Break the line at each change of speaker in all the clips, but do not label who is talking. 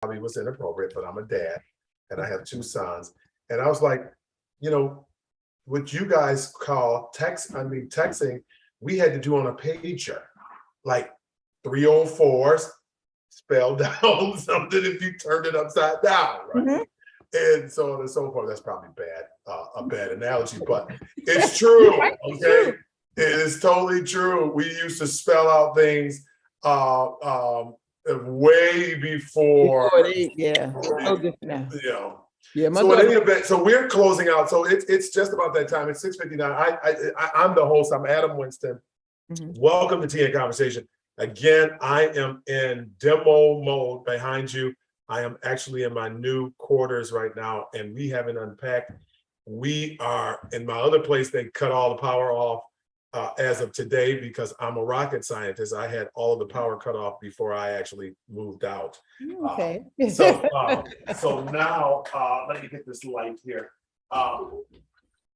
probably was inappropriate, but I'm a dad and I have two sons. And I was like, you know, what you guys call texting, we had to do on a pager, like 304s spelled down something if you turned it upside down, right?
Mhm.
And so on and so forth. That's probably a bad analogy, but it's true.
Right, it's
Okay,
true.
it is totally true. We used to spell out things way before,
Yeah, it's so different now.
you know.
Yeah, my
So in any
daughter.
event, so we're closing out. So it's just about that time. It's 6:59. I'm the host. I'm Adam Winston.
Mhm.
Welcome to Tea and Conversation. Again, I am in demo mode behind you. I am actually in my new quarters right now, and we haven't unpacked. We are in my other place. They cut all the power off as of today because I'm a rocket scientist. I had all of the power cut off before I actually moved out.
Okay.
So now let me get this light here.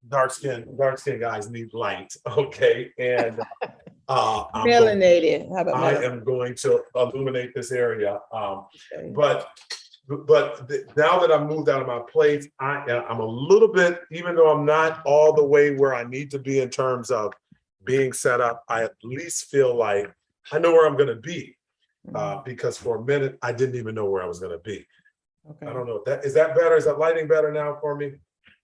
Dark skin guys need light, okay? And
Melanated. How about
I
melanated?
am going to illuminate this area.
Okay.
But now that I've moved out of my place, I'm a little bit, even though I'm not all the way where I need to be in terms of being set up, I at least feel like I know where I'm going to be. Because for a minute, I didn't even know where I was going to be.
Okay.
I don't know. Is that better? Is that lighting better now for me?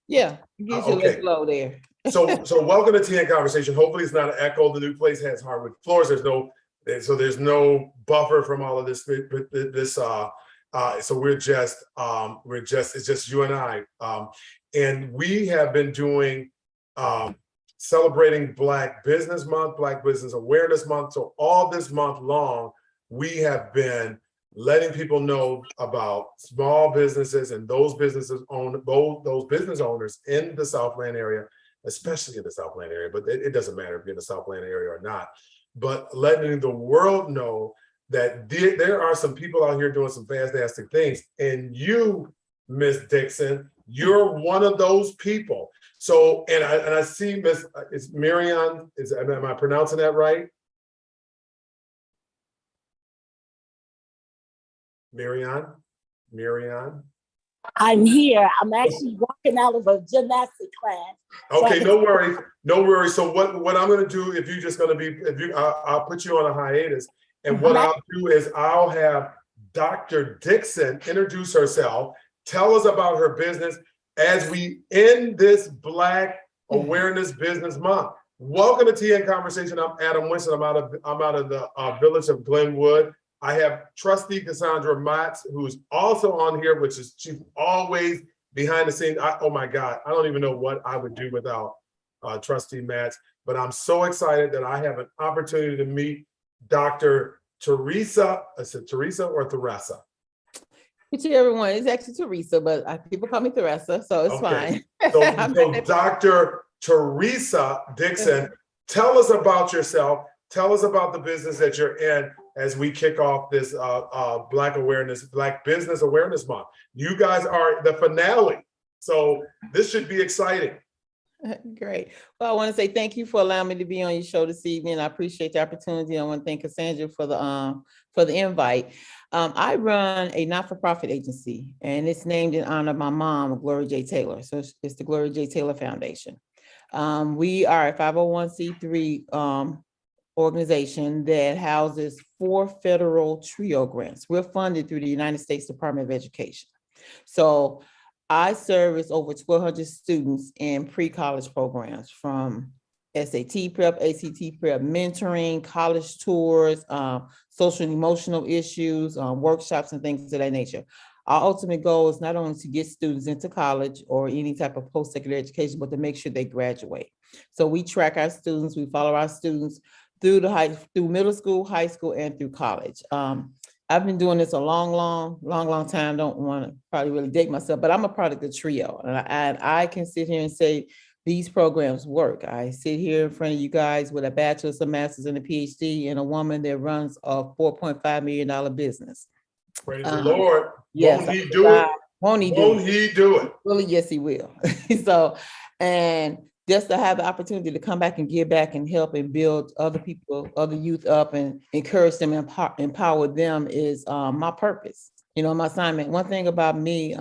Yeah, it gives you
okay.
less glow there.
So welcome to Tea and Conversation. Hopefully it's not an echo. The new place has hardwood floors. There's no buffer from all of this. So we're just it's just you and I. And we have been doing celebrating Black Business Month, Black Business Awareness Month. So all this month long, we have been letting people know about small businesses and those business owners in the Southland area, especially in the Southland area, but it doesn't matter if you're in the Southland area or not, but letting the world know that there are some people out here doing some fantastic things. And you, Miss Dixon, you're one of those people. So, and I see Miss, it's Marianne, am I pronouncing that right? Marianne?
I'm here. I'm actually walking out of a gymnastic class.
Okay, no worries. So what I'm going to do, if you're just going to be, I'll put you on a hiatus. And what I'll do is I'll have Dr. Dixon introduce herself, tell us about her business as we end this Black Awareness Business Month. Welcome to Tea and Conversation. I'm Adam Winston. I'm out of the village of Glenwood. I have Trustee Cassandra Motts, who's also on here, which is she's always behind the scenes. Oh my God, I don't even know what I would do without Trustee Motts. But I'm so excited that I have an opportunity to meet Dr. Teresa. Is it Teresa or Theresa?
Whichever one. It's actually Teresa, but people call me Theresa, so it's fine.
So Dr. Teresa Dixon, tell us about yourself. Tell us about the business that you're in as we kick off this Black Business Awareness Month. You guys are the finale, so this should be exciting.
Great. Well, I want to say thank you for allowing me to be on your show this evening. I appreciate the opportunity. I want to thank Cassandra for the invite. I run a not-for-profit agency, and it's named in honor of my mom, Gloria J. Taylor. So it's the Gloria J. Taylor Foundation. We are a 501c3 organization that houses 4 federal TRIO grants. We're funded through the United States Department of Education. So I service over 1,200 students in pre-college programs, from SAT prep, ACT prep, mentoring, college tours, social and emotional issues, workshops, and things of that nature. Our ultimate goal is not only to get students into college or any type of post-secondary education, but to make sure they graduate. So we track our students, we follow our students through middle school, high school, and through college. I've been doing this a long time. Don't want to probably really date myself, but I'm a product of TRIO, and I can sit here and say these programs work. I sit here in front of you guys with a bachelor's, a master's, and a PhD, and a woman that runs a $4.5 million business.
Praise the Lord.
Yes,
won't he do it?
Won't he do it? Well, yes, he will. So, and just to have the opportunity to come back and give back and help and build other people, other youth up and encourage them and empower them is my purpose. my assignment. One thing about me,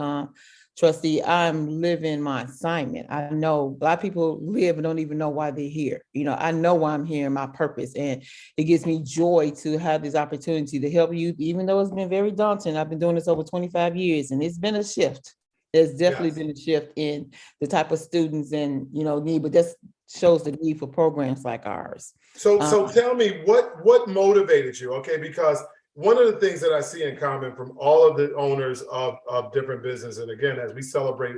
trustee, I'm living my assignment. I know a lot of people live and don't even know why they're here. I know why I'm here and my purpose. And it gives me joy to have this opportunity to help youth, even though it's been very daunting. I've been doing this over 25 years and it's been a shift. There's definitely been a shift in the type of students and, need, but that shows the need for programs like ours.
So tell me what motivated you, okay? Because one of the things that I see in common from all of the owners of different businesses, and again, as we celebrate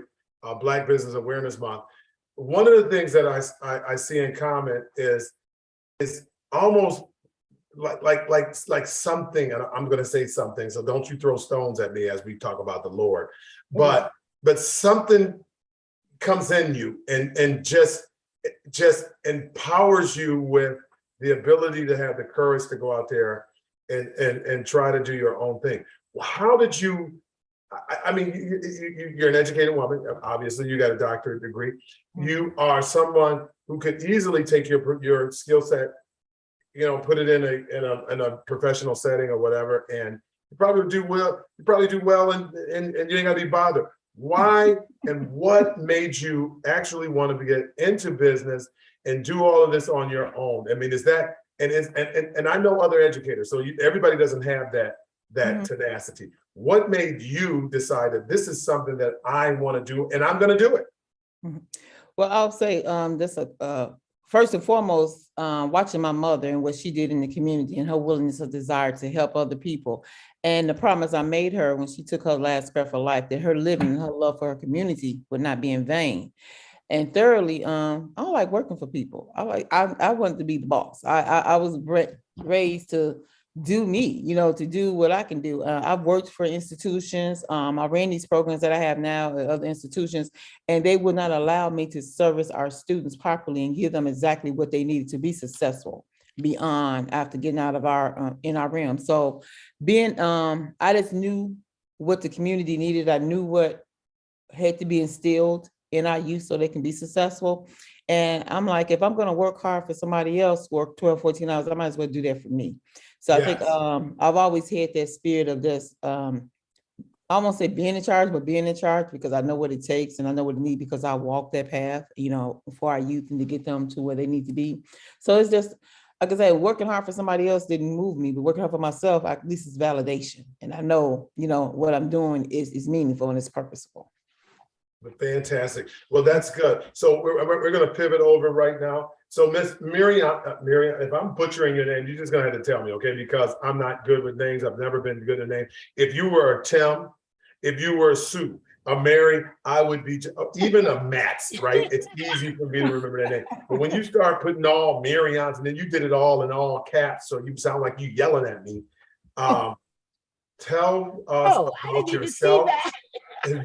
Black Business Awareness Month, one of the things that I see in common is almost like something, and I'm going to say something, so don't you throw stones at me as we talk about the Lord, but something comes in you and just empowers you with the ability to have the courage to go out there and try to do your own thing. How did you, I mean, you're an educated woman, obviously you got a doctorate degree. You are someone who could easily take your skill set, put it in a professional setting or whatever, and you probably do well and you ain't gotta be bothered. Why and what made you actually want to get into business and do all of this on your own? I mean, is that, and I know other educators, so everybody doesn't have that tenacity. What made you decide that this is something that I want to do and I'm going to do it?
Well, I'll say this, first and foremost, watching my mother and what she did in the community and her willingness or desire to help other people. And the promise I made her when she took her last breath of life, that her living and her love for her community would not be in vain. And thirdly, I don't like working for people. I wanted to be the boss. I was raised to do me, to do what I can do. I've worked for institutions. I ran these programs that I have now at other institutions, and they would not allow me to service our students properly and give them exactly what they needed to be successful beyond after getting out of our in our realm. So I just knew what the community needed. I knew what had to be instilled in our youth so they can be successful. And I'm like, if I'm going to work hard for somebody else, work 12, 14 hours, I might as well do that for me. So I think I've always had that spirit of this, I won't say being in charge, but being in charge, because I know what it takes and I know what it needs because I walked that path, for our youth and to get them to where they need to be. So it's just, like I said, working hard for somebody else didn't move me, but working hard for myself, at least it's validation. And I know, what I'm doing is meaningful and it's purposeful.
Fantastic. Well, that's good. So we're going to pivot over right now. So Miss Miriam, if I'm butchering your name, you're just going to have to tell me, okay? Because I'm not good with names. I've never been good at names. If you were a Tim, if you were a Sue, a Mary, I would be even a Matt's, right? It's easy for me to remember that name. But when you start putting all Miriams and then you did it all in all caps, so you sound like you yelling at me. Tell us about yourself.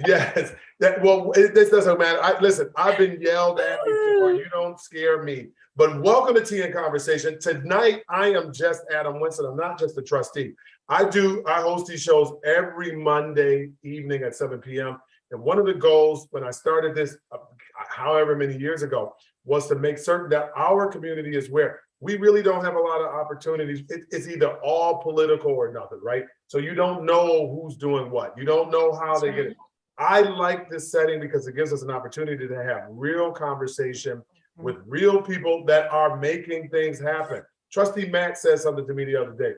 Yes, this doesn't matter. Listen, I've been yelled at before. You don't scare me. But welcome to Tea and Conversation. Tonight, I am just Adam Winston. I'm not just a trustee. I host these shows every Monday evening at 7 p.m. And one of the goals when I started this, however many years ago, was to make certain that our community is where we really don't have a lot of opportunities. It's either all political or nothing, right? So you don't know who's doing what. You don't know how they get it. I like this setting because it gives us an opportunity to have real conversation with real people that are making things happen. Trustee Matt said something to me the other day.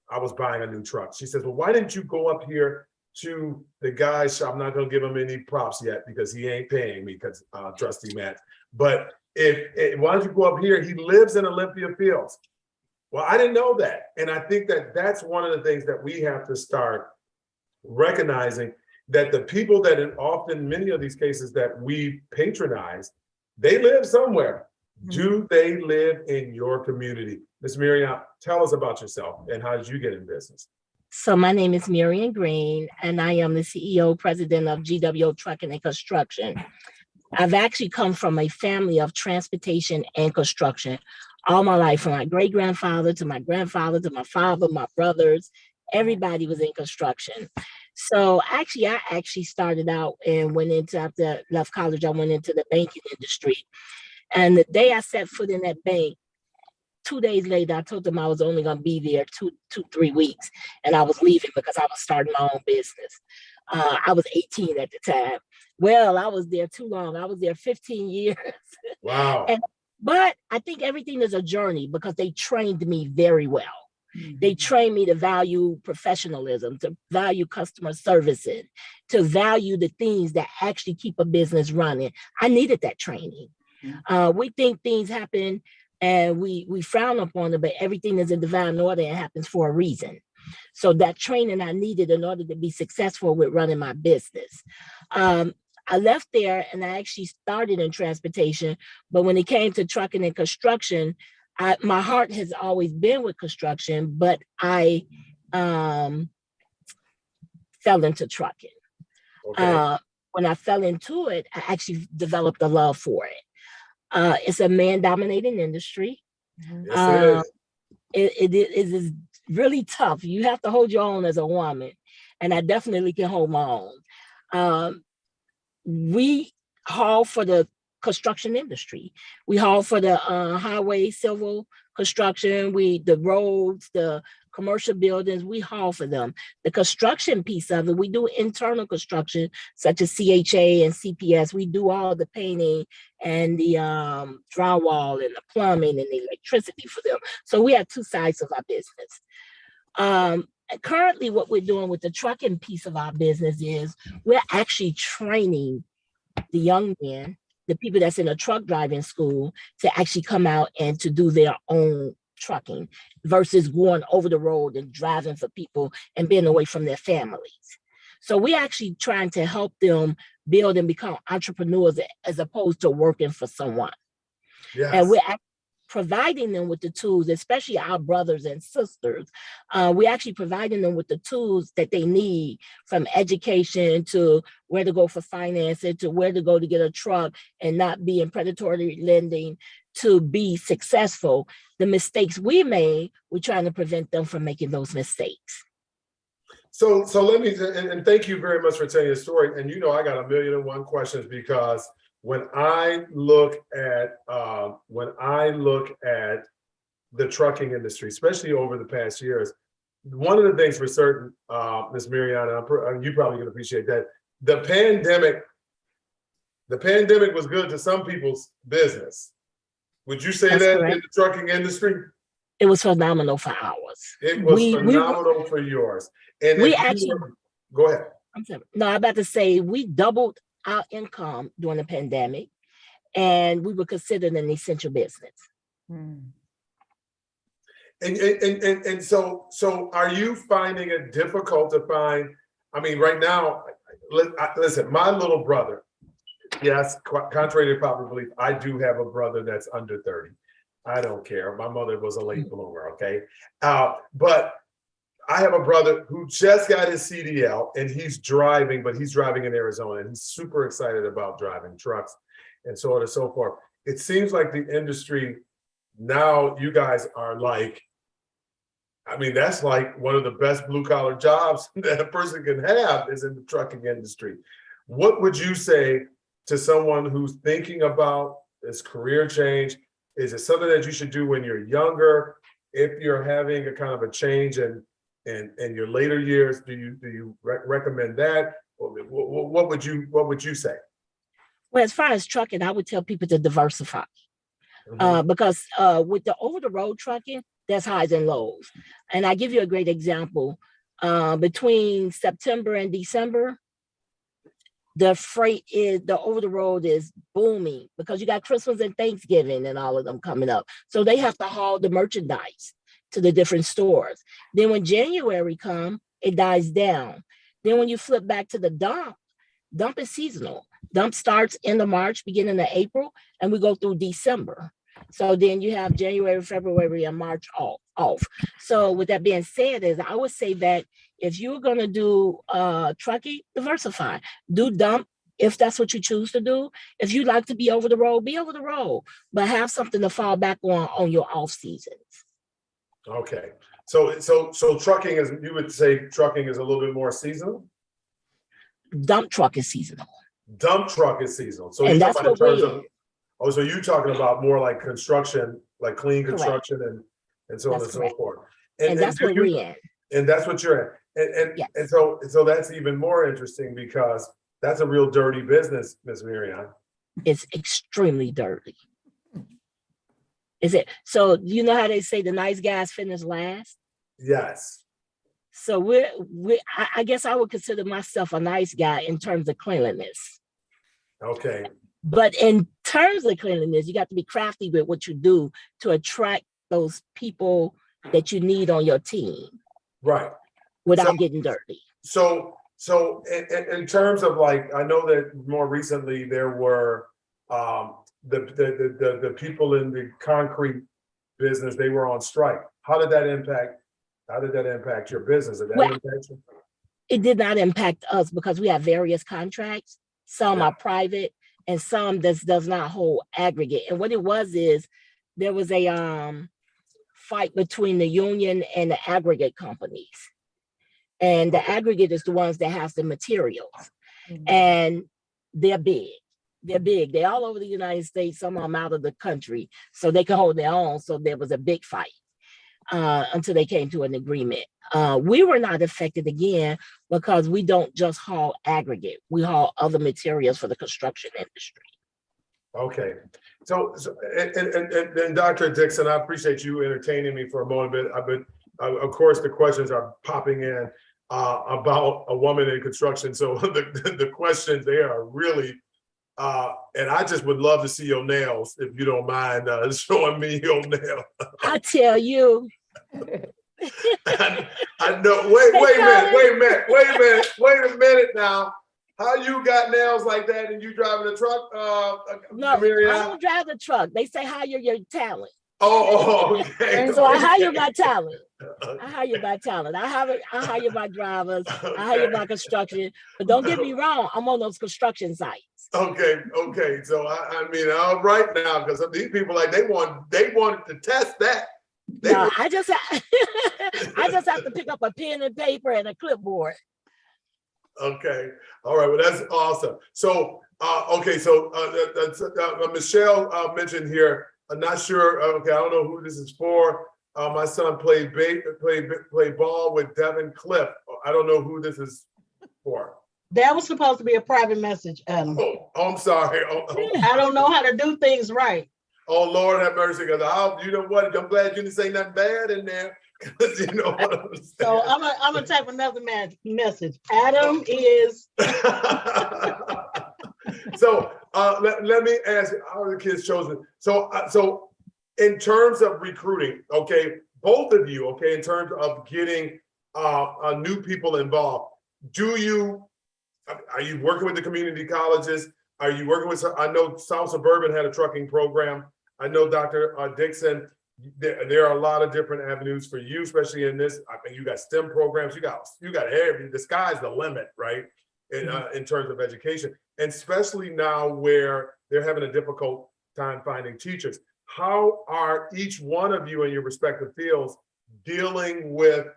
I was buying a new truck. She says, well, why didn't you go up here to the guy's shop? I'm not going to give him any props yet because he ain't paying me because Trustee Matt. But why don't you go up here? He lives in Olympia Fields. Well, I didn't know that. And I think that that's one of the things that we have to start recognizing, that the people that often many of these cases that we patronize, they live somewhere. Do they live in your community? Ms. Miriam, tell us about yourself and how did you get in business?
So my name is Miriam Green, and I am the CEO, president of GWO Trucking and Construction. I've actually come from a family of transportation and construction all my life, from my great-grandfather to my grandfather to my father, my brothers. Everybody was in construction. So I started out and went into, after I left college, I went into the banking industry. And the day I set foot in that bank, 2 days later, I told them I was only going to be there 3 weeks, and I was leaving because I was starting my own business. I was 18 at the time. Well, I was there too long. I was there 15 years.
Wow.
But I think everything is a journey because they trained me very well. They trained me to value professionalism, to value customer servicing, to value the things that actually keep a business running. I needed that training. We think things happen and we frown upon it, but everything is in divine order and happens for a reason. So that training I needed in order to be successful with running my business. I left there and I actually started in transportation, but when it came to trucking and construction, my heart has always been with construction, but I fell into trucking.
Okay.
When I fell into it, I actually developed a love for it. It's a man-dominated industry.
Yes, it is.
It is really tough. You have to hold your own as a woman, and I definitely can hold my own. We haul for the construction industry. We haul for the highway, civil construction, the roads, the commercial buildings, we haul for them. The construction piece of it, we do internal construction, such as CHA and CPS. We do all the painting and the drywall and the plumbing and the electricity for them. So we have two sides of our business. Currently, what we're doing with the trucking piece of our business is we're actually training the young men, the people that's in a truck driving school, to actually come out and to do their own trucking versus going over the road and driving for people and being away from their families. So we're actually trying to help them build and become entrepreneurs as opposed to working for someone.
Yes.
And we're providing them with the tools, especially our brothers and sisters. We're actually providing them with the tools that they need, from education to where to go for financing, to where to go to get a truck and not be in predatory lending to be successful. The mistakes we made, we're trying to prevent them from making those mistakes.
So let me, and thank you very much for telling your story. And I got 1,000,001 questions, because when I look at the trucking industry, especially over the past years, one of the things for certain, Ms. Mariana, you probably can appreciate that, the pandemic was good to some people's business. Would you say that in the trucking industry?
It was phenomenal for ours.
It was phenomenal for yours. And
we actually
go ahead.
I'm sorry. No, I'm about to say we doubled our income during the pandemic, and we were considered an essential business.
And so are you finding it difficult to find? I mean, right now, listen, my little brother, yes, contrary to popular belief, I do have a brother that's under 30. I don't care. My mother was a late bloomer, okay? But I have a brother who just got his CDL and he's driving, but he's driving in Arizona, and he's super excited about driving trucks and so on and so forth. It seems like the industry now, you guys are like, I mean, that's like one of the best blue collar jobs that a person can have is in the trucking industry. What would you say to someone who's thinking about this career change? Is it something that you should do when you're younger? If you're having a kind of a change in your later years, do you recommend that? What would you say?
Well, as far as trucking, I would tell people to diversify. Because with the over-the-road trucking, there's highs and lows. And I give you a great example. Between September and December, the over-the-road is booming because you got Christmas and Thanksgiving and all of them coming up. So they have to haul the merchandise to the different stores. Then when January comes, it dies down. Then when you flip back to the dump is seasonal. Dump starts end of March, beginning of April, and we go through December. So then you have January, February, and March off. So with that being said, I would say that if you're going to do trucking, diversify. Do dump if that's what you choose to do. If you like to be over the road, be over the road, but have something to fall back on your off seasons.
Okay. So trucking is, you would say trucking is a little bit more seasonal?
Dump truck is seasonal.
Dump truck is seasonal. So
and that's what
Oh, so you're talking about more like construction, like clean
Correct.
construction and so on
That's
and
correct.
so forth.
And that's
do
what we're in.
and that's what you're in.
Yes.
And so that's even more interesting because that's a real dirty business, Miss Marianne.
It's extremely dirty. Is it? So you know how they say the nice guys finish last?
Yes.
So I guess I would consider myself a nice guy in terms of cleanliness.
Okay.
But in terms of cleanliness, you got to be crafty with what you do to attract those people that you need on your team.
Right.
Without getting dirty.
So in terms of like, I know that more recently there were the people in the concrete business, they were on strike. How did that impact your business? Did that impact you?
It did not impact us because we have various contracts. Some
Yeah.
are private and some does not hold aggregate. And what it was is there was a fight between the union and the aggregate companies. And the aggregate is the ones that has the materials. And they're big. They're big. They're all over the United States. Some of them out of the country. So they can hold their own. So there was a big fight until they came to an agreement. We were not affected again because we don't just haul aggregate. We haul other materials for the construction industry.
Okay. So and Dr. Dixon, I appreciate you entertaining me for a moment. Of course, the questions are popping in about a woman in construction. So the questions there are really, and I just would love to see your nails, if you don't mind showing me your nail.
I tell you.
I know. Wait a minute now. How you got nails like that and you driving a truck?
No,
Marianne?
I don't drive the truck. They say hire your talent.
Oh, okay.
So I hire my talent. I hire my talent. I hire my drivers. I hire my construction. But don't get me wrong, I'm on those construction sites.
Okay. So I mean, all right now, because these people like they wanted to test that.
I just have to pick up a pen and paper and a clipboard.
Okay. All right. Well, that's awesome. So okay. So Michelle mentioned here. I'm not sure. Okay, I don't know who this is for. My son played ball with Devin Cliff. I don't know who this is for.
That was supposed to be a private message, Adam.
Oh, I'm sorry.
I don't know how to do things right.
Oh, Lord have mercy. Because you know what? I'm glad you didn't say nothing bad in there. You know what I'm saying?
So I'm gonna type another message. Adam is.
So let me ask you, how are the kids chosen? So in terms of recruiting, okay, both of you, okay, in terms of getting new people involved, are you working with the community colleges? Are you working with, I know South Suburban had a trucking program. I know Dr. Dixon, there are a lot of different avenues for you, especially in this. I mean, you got STEM programs, you got everything. The sky's the limit, right? In terms of education, and especially now where they're having a difficult time finding teachers. How are each one of you in your respective fields dealing with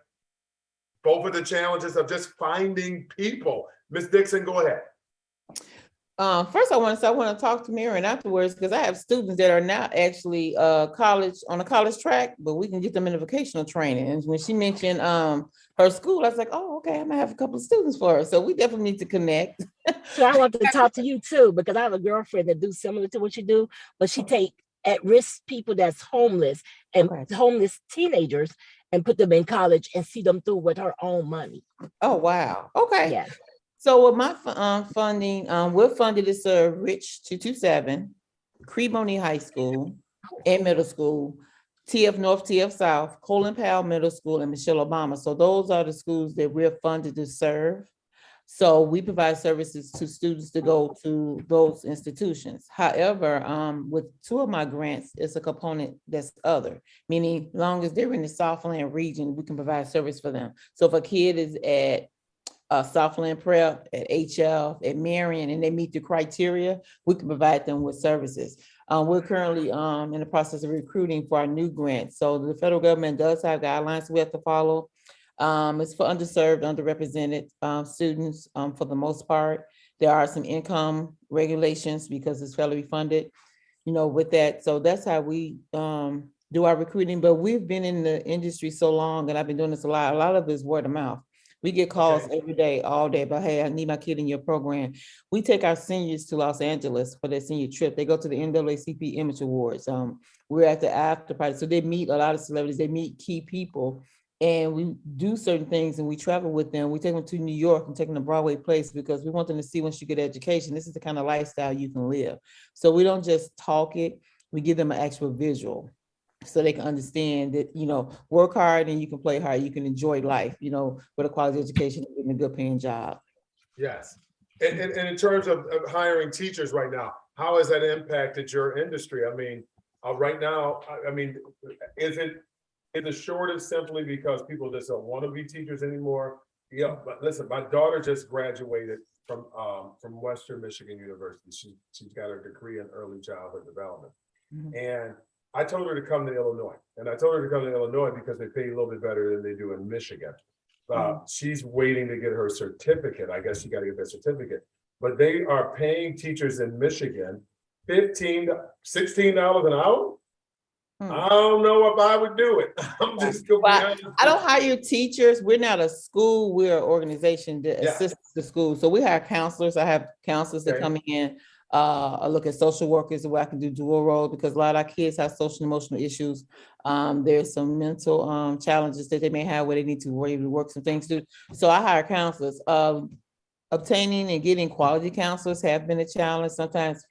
both of the challenges of just finding people? Ms. Dixon, go ahead.
First, I want to talk to Marianne afterwards because I have students that are now actually on a college track, but we can get them into vocational training. And when she mentioned her school, I was like, oh, okay, I'm gonna have a couple of students for her. So we definitely need to connect.
So I want to talk to you too, because I have a girlfriend that do similar to what you do, but she take at-risk people that's homeless and homeless teenagers and put them in college and see them through with her own money.
Oh, wow. Okay.
Yeah.
So with my funding, we're funded to serve Rich 227, Cree-Boney High School and Middle School, TF North, TF South, Colin Powell Middle School, and Michelle Obama. So those are the schools that we're funded to serve. So we provide services to students to go to those institutions. However, with two of my grants, it's a component that's other, meaning as long as they're in the Southland region, we can provide service for them. So if a kid is at Southland Prep, at HF, at Marion, and they meet the criteria, we can provide them with services. We're currently in the process of recruiting for our new grant. So the federal government does have guidelines we have to follow. It's for underserved, underrepresented students for the most part. There are some income regulations because it's federally funded. with that. So that's how we do our recruiting. But we've been in the industry so long, and I've been doing this a lot. A lot of it is word of mouth. We get calls every day, all day, but hey, I need my kid in your program. We take our seniors to Los Angeles for their senior trip. They go to the NAACP Image Awards. We're at the after party. So they meet a lot of celebrities, they meet key people, and we do certain things and we travel with them. We take them to New York and take them to Broadway Place because we want them to see once you get education, this is the kind of lifestyle you can live. So we don't just talk it, we give them an actual visual, so they can understand that, work hard and you can play hard, you can enjoy life, with a quality education and a good paying job.
Yes. And in terms of hiring teachers right now, how has that impacted your industry? I mean, right now, is it shortage simply because people just don't want to be teachers anymore? Yeah, but listen, my daughter just graduated from Western Michigan University. She's got her degree in early childhood development. Mm-hmm. And I told her to come to Illinois. And I told her to come to Illinois because they pay a little bit better than they do in Michigan. She's waiting to get her certificate. I guess she got to get that certificate. But they are paying teachers in Michigan $16 an hour. I don't know if I would do it. I'm just going to be honest.
I don't hire teachers. We're not a school. We're an organization that assists the school. So we hire counselors. I have counselors that come in. I look at social workers where I can do dual role because a lot of our kids have social and emotional issues. There's some mental challenges that they may have where they need to work some things through. So I hire counselors. Obtaining and getting quality counselors have been a challenge. Sometimes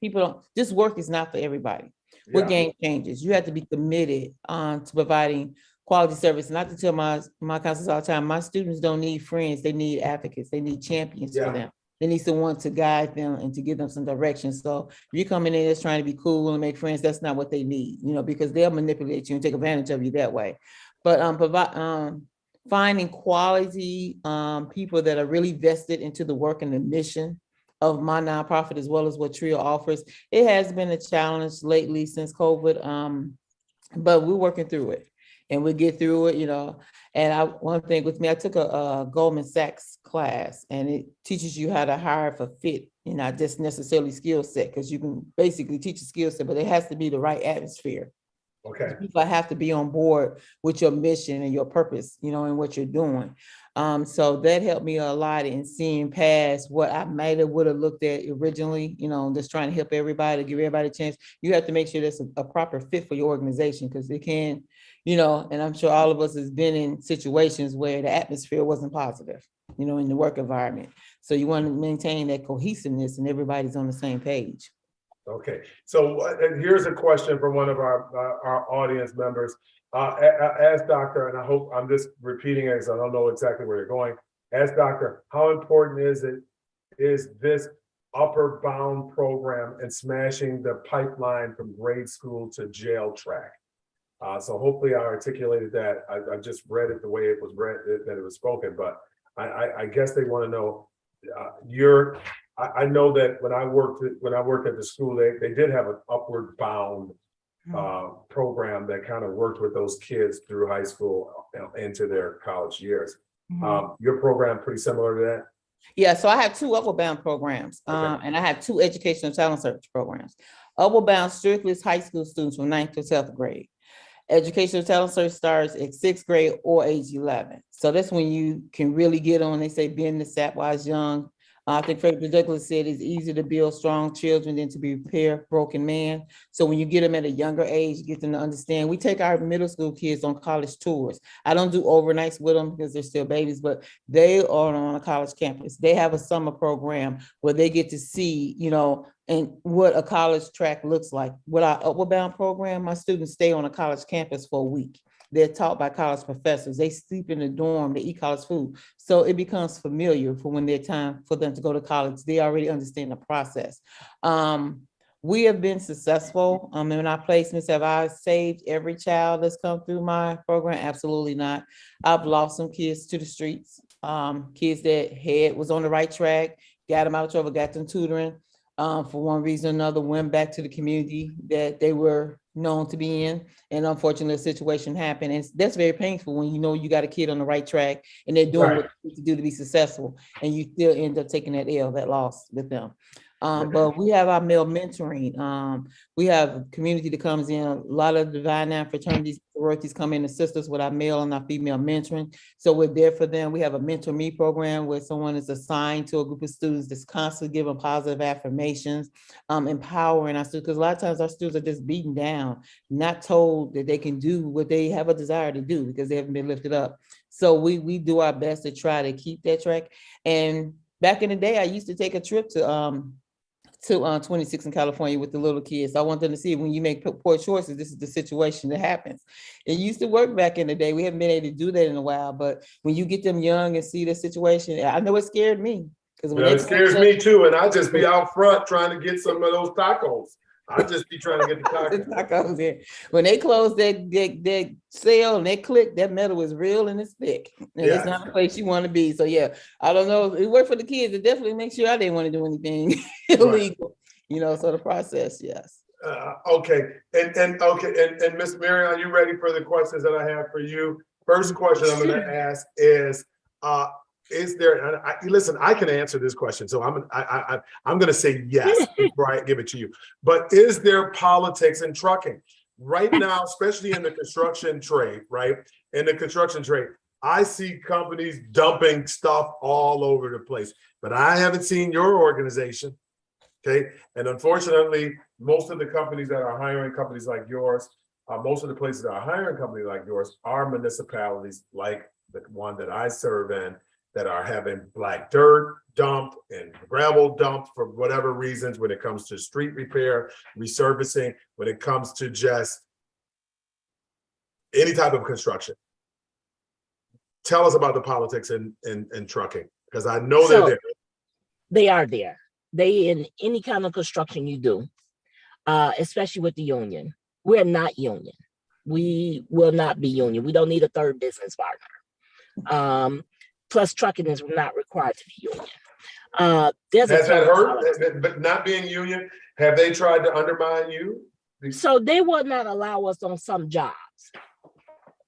this work is not for everybody. We're game changers. You have to be committed to providing quality service. And I have to tell my counselors all the time, my students don't need friends. They need advocates. They need champions for them. They need someone to guide them and to give them some direction. So if you're coming in just trying to be cool and make friends, that's not what they need, because they'll manipulate you and take advantage of you that way. But finding quality people that are really vested into the work and the mission of my nonprofit, as well as what TRIO offers. It has been a challenge lately since COVID, but we're working through it and we get through it, And one thing with me, I took a Goldman Sachs class and it teaches you how to hire for fit, not just necessarily skill set, because you can basically teach a skill set, but it has to be the right atmosphere.
Okay.
People have to be on board with your mission and your purpose, and what you're doing. So that helped me a lot in seeing past what I would have looked at originally, just trying to help everybody, give everybody a chance. You have to make sure that's a proper fit for your organization because it can, and I'm sure all of us has been in situations where the atmosphere wasn't positive, in the work environment. So you want to maintain that cohesiveness and everybody's on the same page.
Okay, so and here's a question from one of our audience members. Ask Doctor, and I hope I'm just repeating it because I don't know exactly where you're going. Ask Doctor, how important is this upper bound program and smashing the pipeline from grade school to jail track? So hopefully I articulated that. I just read it the way it was read, that it was spoken, but I guess they want to know I know that when I worked at the school, they did have an upward bound program that kind of worked with those kids through high school into their college years. Your program pretty similar to that?
Yeah, so I have two upward bound programs, and I have two educational talent search programs. Upward bound strictly is high school students from 9th to 12th grade. Educational talent search starts at 6th grade or age 11. So that's when you can really get on. They say being the sap while it's young. I think Frederick Douglass said it's easier to build strong children than to repair broken man. So when you get them at a younger age, get them to understand. We take our middle school kids on college tours. I don't do overnights with them because they're still babies, but they are on a college campus. They have a summer program where they get to see, and what a college track looks like. With our Upward Bound program, my students stay on a college campus for a week. They're taught by college professors. They sleep in the dorm, they eat college food. So it becomes familiar for when they're time for them to go to college. They already understand the process. We have been successful in our placements. Have I saved every child that's come through my program? Absolutely not. I've lost some kids to the streets, kids that head was on the right track, got them out of trouble, got them tutoring. For one reason or another, went back to the community that they were known to be in, and unfortunately a situation happened, and that's very painful when you got a kid on the right track and they're doing what they need to do to be successful, and you still end up taking that loss with them. But we have our male mentoring. We have a community that comes in. A lot of Divine Nine fraternities, sororities come in and assist us with our male and our female mentoring. So we're there for them. We have a mentor me program where someone is assigned to a group of students that's constantly giving positive affirmations, empowering our students. Because a lot of times our students are just beaten down, not told that they can do what they have a desire to do because they haven't been lifted up. So we do our best to try to keep that track. And back in the day, I used to take a trip to 26 in California with the little kids. I want them to see when you make poor choices, this is the situation that happens. It used to work back in the day. We haven't been able to do that in a while, but when you get them young and see the situation, I know it scared me. Because when
it scares me too, and I just be out front trying to get some of those tacos. I just be trying to get the tacos.
When they close that sale and they click, that metal is real and it's thick. And it's not a place you want to be. So yeah, I don't know. It worked for the kids. It definitely makes sure I didn't want to do anything illegal. Right. So the process, yes.
Okay. And Miss Marion, are you ready for the questions that I have for you? First question I'm going to ask is there, listen, I can answer this question, so I'm going to say yes before I give it to you. But is there politics in trucking right now, especially in the construction trade, right? In the construction trade, I see companies dumping stuff all over the place, but I haven't seen your organization, okay? And unfortunately, most of the companies that are hiring companies like yours, most of the places that are hiring companies like yours are municipalities like the one that I serve in, that are having black dirt dumped and gravel dumped for whatever reasons when it comes to street repair, resurfacing, when it comes to just any type of construction. Tell us about the politics in trucking, because I know they're there.
They are there. They in any kind of construction you do, especially with the union. We're not union. We will not be union. We don't need a third business partner. Plus, trucking is not required to be union. Has
that hurt? But not being union, have they tried to undermine you?
So they will not allow us on some jobs.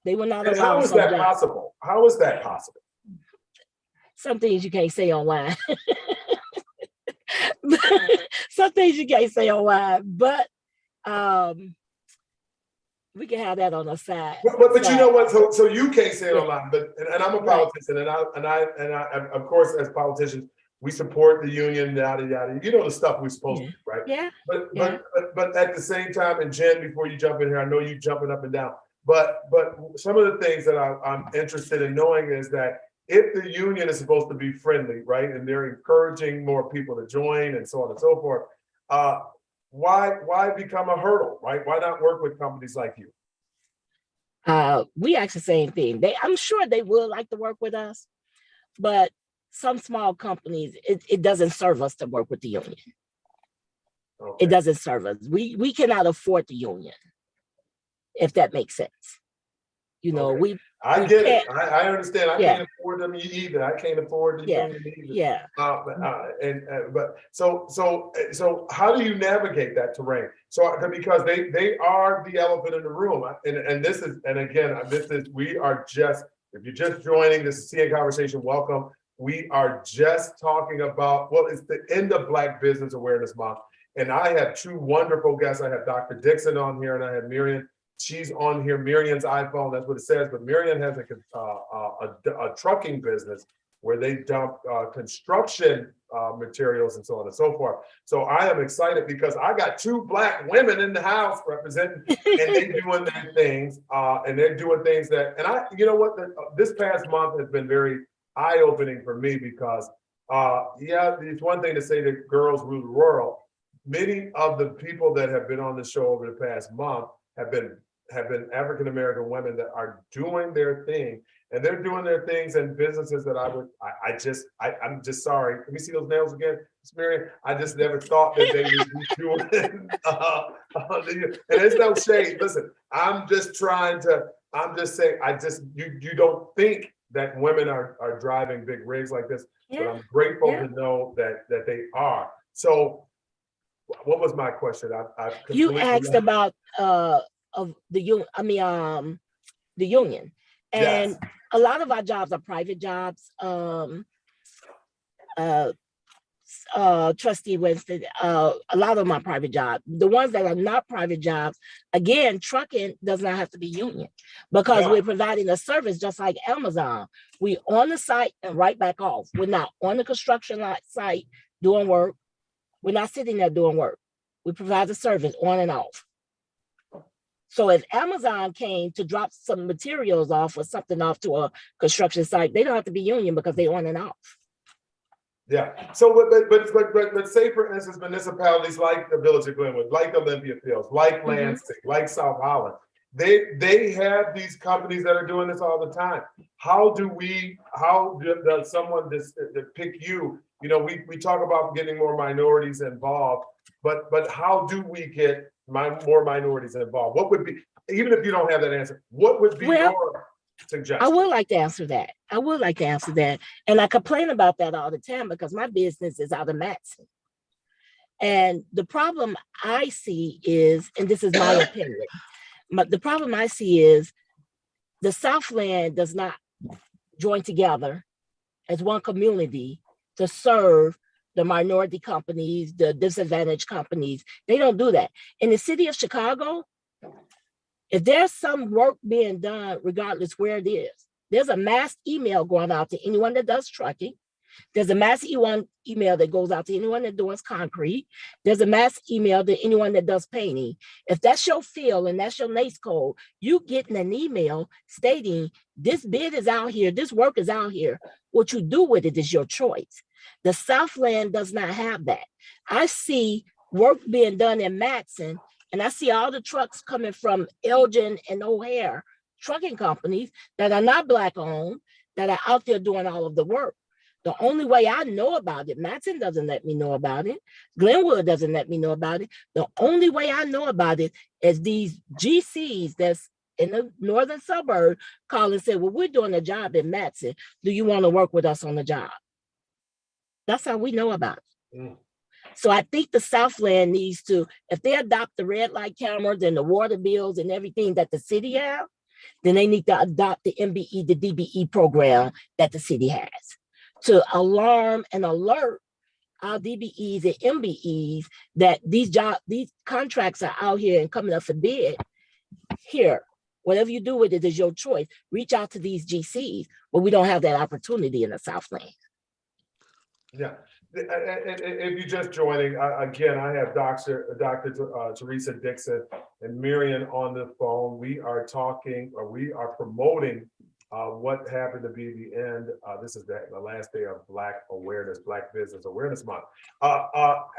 They will not allow us.
How is that possible? How is that possible?
Some things you can't say online. Some things you can't say online, but we can have that on the side.
But you know what? So you can't say it online. But and I'm a politician, and I of course, as politicians, we support the union, yada yada. You know the stuff we're supposed to do, right?
Yeah.
But at the same time, and Jen, before you jump in here, I know you jumping up and down. But some of the things that I'm interested in knowing is that if the union is supposed to be friendly, right, and they're encouraging more people to join and so on and so forth, why become a hurdle, right? Why not work with companies like you?
We ask the same thing. I'm sure they would like to work with us, but some small companies, it doesn't serve us to work with the union. Okay. It doesn't serve us. We cannot afford the union, if that makes sense. You know,
okay. I get it. I understand. I can't afford them either. I can't afford the union either.
Yeah.
But so how do you navigate that terrain? So because they are the elephant in the room, and this is, and again, we are just, if you're just joining, this is CN Conversation. Welcome. We are just talking about, well, it's the end of Black Business Awareness Month, and I have two wonderful guests. I have Dr. Dixon on here, and I have Marion. She's on here, Marion's iPhone, that's what it says, but Marion has a trucking business where they dump construction materials and so on and so forth. So I am excited because I got two Black women in the house representing, and they're doing their things, and they're doing things that, and you know what, this past month has been very eye-opening for me because, it's one thing to say that girls rule the world. Many of the people that have been on the show over the past month have been African-American women that are doing their thing, and they're doing their things in businesses that I'm just sorry. Let me see those nails again, Ms. Marion. I just never thought that they would be doing, and it's no shade. Listen, I'm just saying, you don't think that women are driving big rigs like this, but I'm grateful to know that they are. So what was my question?
You asked about the union, and a lot of our jobs are private jobs. Trustee Winston, a lot of my private jobs, the ones that are not private jobs, again, trucking does not have to be union because we're providing a service just like Amazon. We on the site and right back off. We're not on the construction site doing work. We're not sitting there doing work. We provide the service on and off. So if Amazon came to drop some materials off or something off to a construction site, they don't have to be union because they're on and off.
Yeah. So, but say for instance, municipalities like the Village of Glenwood, like Olympia Fields, like Lansing, like South Holland, they have these companies that are doing this all the time. How does someone pick you? You know, we talk about getting more minorities involved, but how do we get more minorities involved? What would be, even if you don't have that answer, what would be your suggestion?
I would like to answer that. And I complain about that all the time because my business is out of Matson. And the problem I see is, and this is my opinion, but the problem I see is the Southland does not join together as one community to serve the minority companies, the disadvantaged companies. They don't do that. In the city of Chicago, if there's some work being done, regardless where it is, there's a mass email going out to anyone that does trucking. There's a mass email that goes out to anyone that does concrete. There's a mass email to anyone that does painting. If that's your field and that's your NACE code, you getting an email stating this bid is out here, this work is out here. What you do with it is your choice. The Southland does not have that. I see work being done in Matson, and I see all the trucks coming from Elgin and O'Hare trucking companies that are not Black owned, that are out there doing all of the work. The only way I know about it, Matson doesn't let me know about it. Glenwood doesn't let me know about it. The only way I know about it is these GCs that's in the northern suburb call and say, well, we're doing a job in Matson. Do you want to work with us on the job? That's how we know about it. So I think the Southland needs to, if they adopt the red light cameras and the water bills and everything that the city have, then they need to adopt the MBE, the DBE program that the city has to alarm and alert our DBEs and MBEs that these contracts are out here and coming up for bid. Here, whatever you do with it is your choice. Reach out to these GCs, but we don't have that opportunity in the Southland.
Yeah, and if you're just joining, again, I have Dr. Teresa Dixon and Miriam on the phone. We are talking, or we are promoting what happened to be the end. This is the last day of Black Business Awareness Month.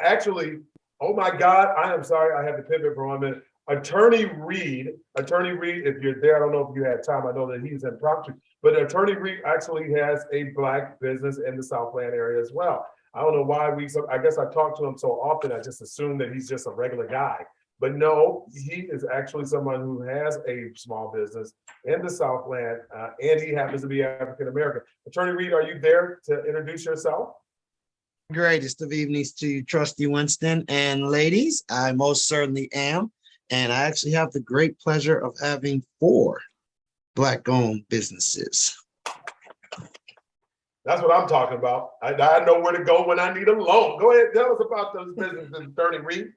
Actually, oh my God, I am sorry, I have to pivot for 1 minute. Attorney Reed, if you're there, I don't know if you had time, I know that he's impromptu, but Attorney Reed actually has a Black business in the Southland area as well. I don't know why I guess I talk to him so often, I just assume that he's just a regular guy. But no, he is actually someone who has a small business in the Southland, and he happens to be African American. Attorney Reed, are you there to introduce yourself?
Greatest of evenings to you, Trustee Winston and ladies. I most certainly am. And I actually have the great pleasure of having 4 Black-owned businesses.
That's what I'm talking about. I know where to go when I need a loan. Go ahead, tell us about those businesses, Attorney Reed.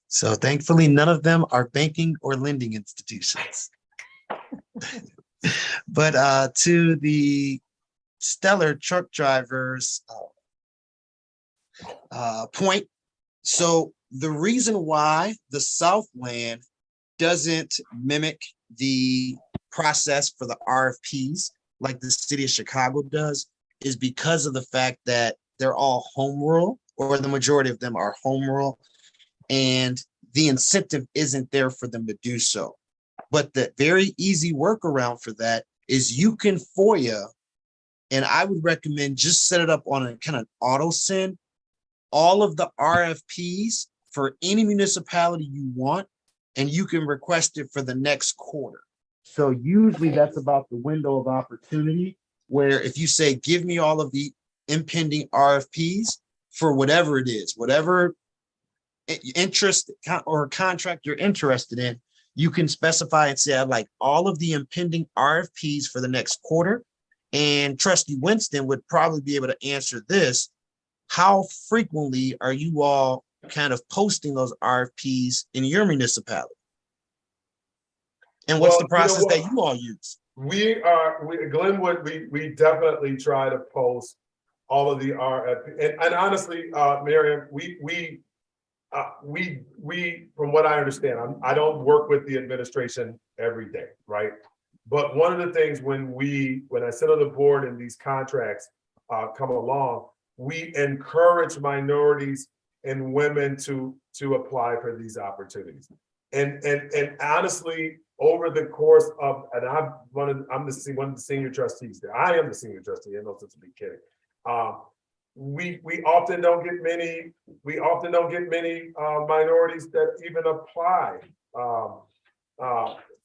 So thankfully, none of them are banking or lending institutions. But to the stellar truck drivers point, so the reason why the Southland doesn't mimic the process for the RFPs like the city of Chicago does is because of the fact that they're all home rule, or the majority of them are home rule, and the incentive isn't there for them to do so. But the very easy workaround for that is you can FOIA, and I would recommend just set it up on a kind of auto send all of the RFPs for any municipality you want, and you can request it for the next quarter. So usually that's about the window of opportunity where if you say, give me all of the impending RFPs for whatever it is, whatever interest or contract you're interested in, you can specify and say, I'd like all of the impending RFPs for the next quarter. And Trustee Winston would probably be able to answer this. how frequently are you all kind of posting those RFPs in your municipality? And what's
Well,
the process that you all use?
Glenwood, we definitely try to post all of the RFP. And honestly, Miriam, we, from what I understand, I don't work with the administration every day, right? But one of the things when I sit on the board and these contracts come along, we encourage minorities and women to apply for these opportunities. And honestly, over the course of, and I'm one of the senior trustees there. I am the senior trustee. I know, to be kidding. We often don't get many. We often don't get many minorities that even apply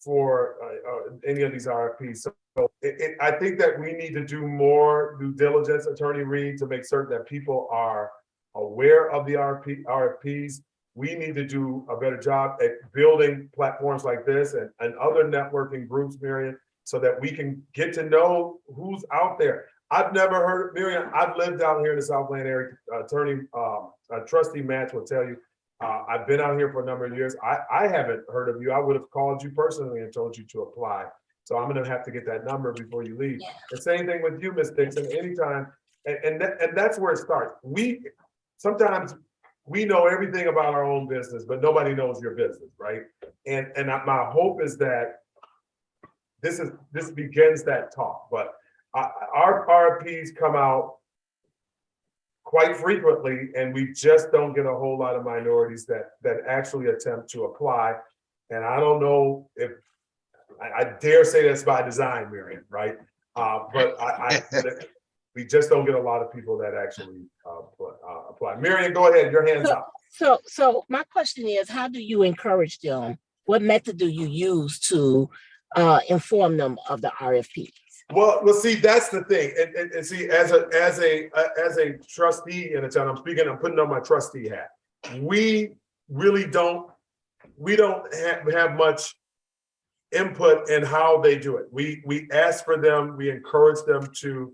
for any of these RFPs. So I think that we need to do more due diligence, Attorney Reed, to make certain that people are aware of the RFPs. We need to do a better job at building platforms like this and other networking groups, Miriam, so that we can get to know who's out there. I've never heard, Miriam, I've lived out here in the Southland area. Trustee Match will tell you, I've been out here for a number of years. I haven't heard of you. I would have called you personally and told you to apply. So I'm gonna have to get that number before you leave. The same thing with you, Ms. Dixon, anytime. And that's where it starts. Sometimes we know everything about our own business, but nobody knows your business, right? And my hope is that this begins that talk. But our RFPs come out quite frequently, and we just don't get a whole lot of minorities that actually attempt to apply. And I don't know if I dare say that's by design, Miriam, right? But we just don't get a lot of people that actually apply. Miriam, go ahead. Your hand's up.
So my question is, how do you encourage them? What method do you use to inform them of the RFPs?
Well, see, that's the thing. And see, as a trustee in a town, I'm putting on my trustee hat. We really don't have much input in how they do it. We ask for them, we encourage them to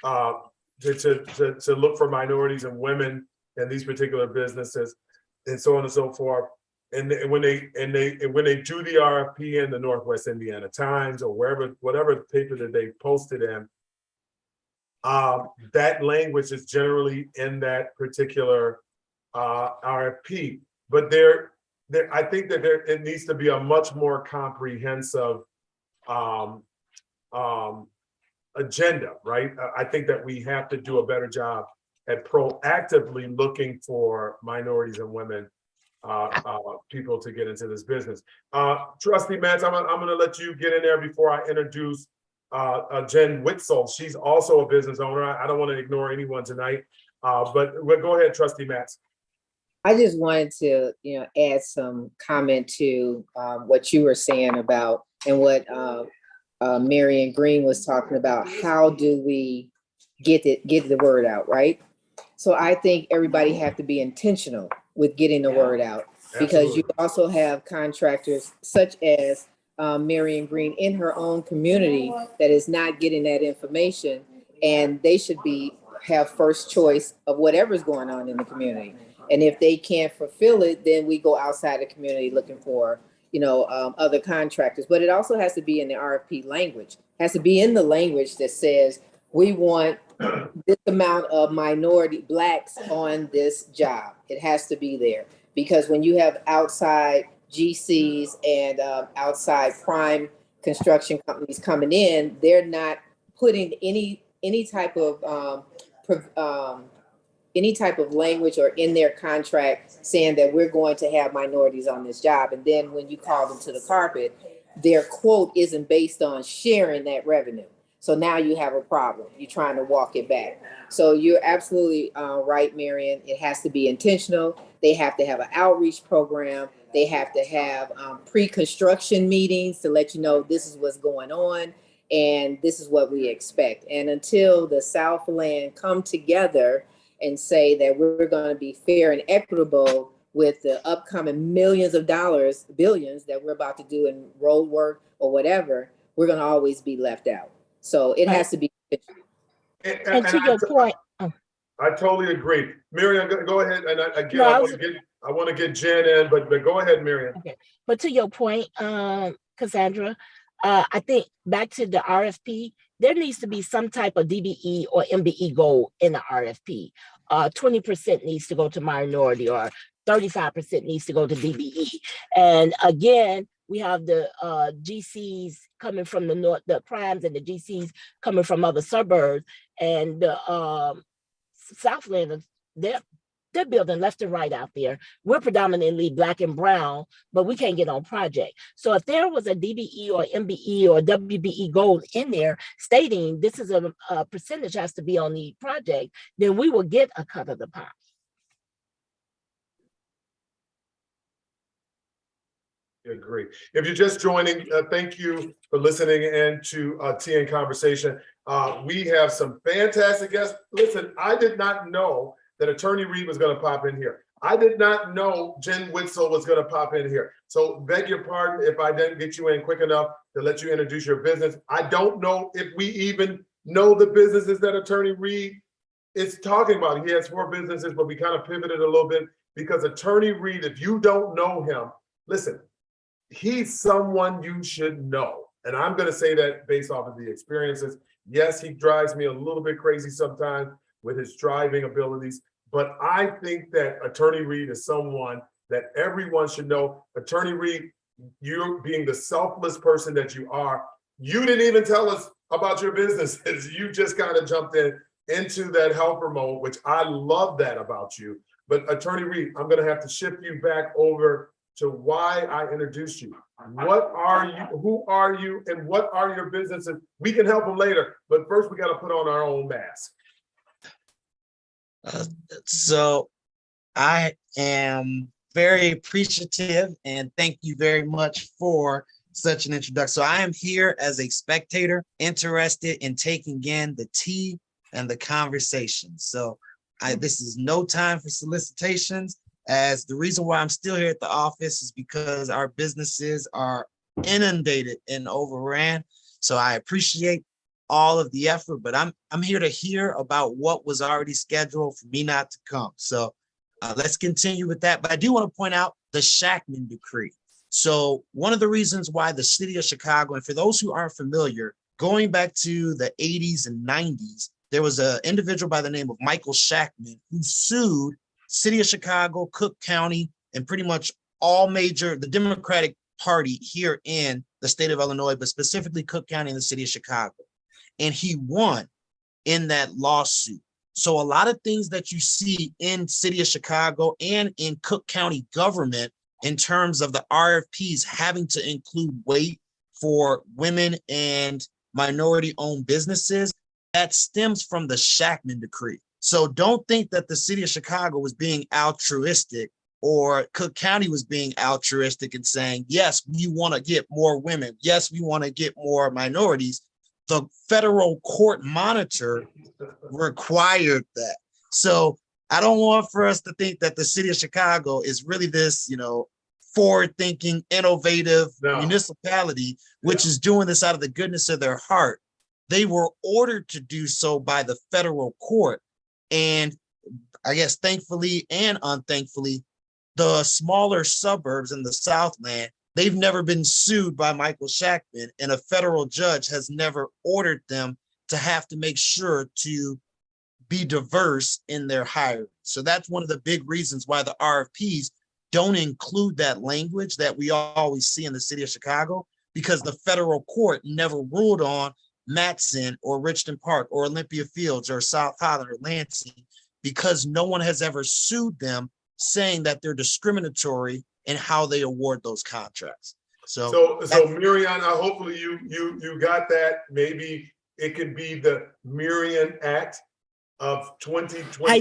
look for minorities and women in these particular businesses, and so on and so forth. And when they do the RFP in the Northwest Indiana Times or whatever paper that they posted in, that language is generally in that particular RFP. But I think that it needs to be a much more comprehensive agenda, right? I think that we have to do a better job at proactively looking for minorities and women people to get into this business. Trustee Matz, I'm gonna let you get in there before I introduce Jen Witzel. She's also a business owner. I don't want to ignore anyone tonight, but go ahead, Trustee Matz.
I just wanted to, add some comment to what you were saying about and what Marion Green was talking about. How do we get the word out, right? So I think everybody have to be intentional with getting the word out, because you also have contractors such as Marion Green in her own community that is not getting that information, and they should have first choice of whatever's going on in the community. And if they can't fulfill it, then we go outside the community looking for, other contractors. But it also has to be in the RFP language. It has to be in the language that says, we want this amount of minority Blacks on this job. It has to be there, because when you have outside GCs and outside prime construction companies coming in, they're not putting any type of language or in their contract saying that we're going to have minorities on this job. And then when you call them to the carpet, their quote isn't based on sharing that revenue. So now you have a problem. You're trying to walk it back. So you're absolutely right, Marion. It has to be intentional. They have to have an outreach program. They have to have pre-construction meetings to let you know this is what's going on and this is what we expect. And until the Southland come together and say that we're going to be fair and equitable with the upcoming millions of dollars, billions that we're about to do in road work or whatever, we're going to always be left out. So it has to be.
And to your point,
I totally agree. Miriam, go ahead. And again,
No,
I want to get Jen in, but go ahead, Miriam.
Okay, but to your point, Cassandra, I think back to the RFP, there needs to be some type of DBE or MBE goal in the RFP. 20% needs to go to minority, or 35% needs to go to DBE. And again, we have the GCs coming from the north, the primes, and the GCs coming from other suburbs, and the Southlanders, they're building left and right out there. We're predominantly Black and brown, but we can't get on project. So if there was a DBE or MBE or WBE goal in there stating this is a percentage has to be on the project, then we will get a cut of the pie.
Agree. If you're just joining, thank you for listening in to Tea and Conversation. We have some fantastic guests. Listen, I did not know that Attorney Reed was going to pop in here. I did not know Jen Witzel was going to pop in here. So beg your pardon if I didn't get you in quick enough to let you introduce your business. I don't know if we even know the businesses that Attorney Reed is talking about. He has 4 businesses, but we kind of pivoted a little bit because Attorney Reed, if you don't know him, listen, he's someone you should know. And I'm going to say that based off of the experiences. Yes, he drives me a little bit crazy sometimes with his driving abilities, but I think that Attorney Reed is someone that everyone should know. Attorney Reed, you being the selfless person that you are, you didn't even tell us about your businesses. You just kind of jumped into that helper mode, which I love that about you. But Attorney Reed, I'm going to have to shift you back over to why I introduced you. What are you, who are you, and what are your businesses? We can help them later, but first we got to put on our own mask.
So I am very appreciative and thank you very much for such an introduction. So I am here as a spectator, interested in taking in the tea and the conversation. So this is no time for solicitations, as the reason why I'm still here at the office is because our businesses are inundated and overran. So I appreciate all of the effort, but I'm here to hear about what was already scheduled for me not to come. So let's continue with that. But I do want to point out the Shackman Decree. So one of the reasons why the city of Chicago, and for those who aren't familiar, going back to the 80s and 90s, there was an individual by the name of Michael Shackman who sued City of Chicago, Cook County, and pretty much the Democratic Party here in the state of Illinois, but specifically Cook County and the city of Chicago. And he won in that lawsuit. So a lot of things that you see in city of Chicago and in Cook County government in terms of the RFPs having to include weight for women and minority-owned businesses, that stems from the Shackman Decree. So don't think that the city of Chicago was being altruistic or Cook County was being altruistic and saying, yes, we want to get more women. Yes, we want to get more minorities. The federal court monitor required that. So I don't want for us to think that the city of Chicago is really this, forward-thinking, innovative municipality, which is doing this out of the goodness of their heart. They were ordered to do so by the federal court. And I guess thankfully and unthankfully, the smaller suburbs in the Southland, they've never been sued by Michael Shackman, and a federal judge has never ordered them to have to make sure to be diverse in their hiring. So that's one of the big reasons why the RFPs don't include that language that we always see in the city of Chicago, because the federal court never ruled on Matson or Richmond Park or Olympia Fields or South Holland or Lansing, because no one has ever sued them saying that they're discriminatory in how they award those contracts. So
Miriam, hopefully you got that. Maybe it could be the Miriam Act of 2020.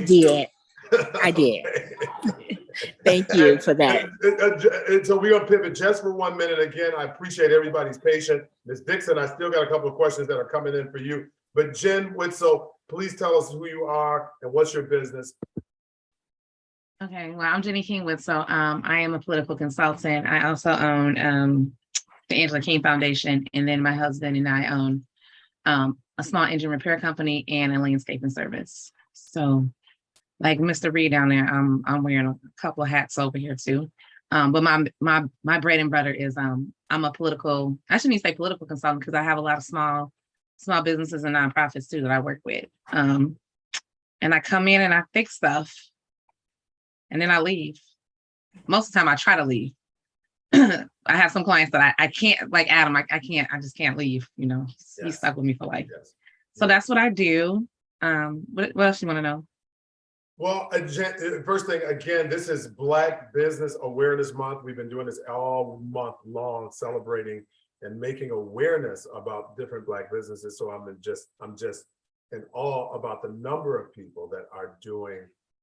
I did. Thank you for that.
And so we're gonna pivot just for 1 minute. Again, I appreciate everybody's patience. Ms. Dixon, I still got a couple of questions that are coming in for you. But Jen Witzel, please tell us who you are and what's your business.
Okay, well, I'm Jenny King Witzel. I am a political consultant. I also own the Angela King Foundation, and then my husband and I own a small engine repair company and a landscaping service. So like Mr. Reed down there, I'm wearing a couple of hats over here too. But my bread and butter is I'm a political, I shouldn't even say political consultant because I have a lot of small businesses and nonprofits too that I work with. And I come in and I fix stuff and then I leave. Most of the time I try to leave. I have some clients that I can't, like Adam, I just can't leave, you know, he's stuck with me for life.
Yes.
So that's what I do. What else you want to know?
Well, first thing, again, this is Black Business Awareness Month. We've been doing this all month long, celebrating and making awareness about different Black businesses. So I'm just in awe about the number of people that are doing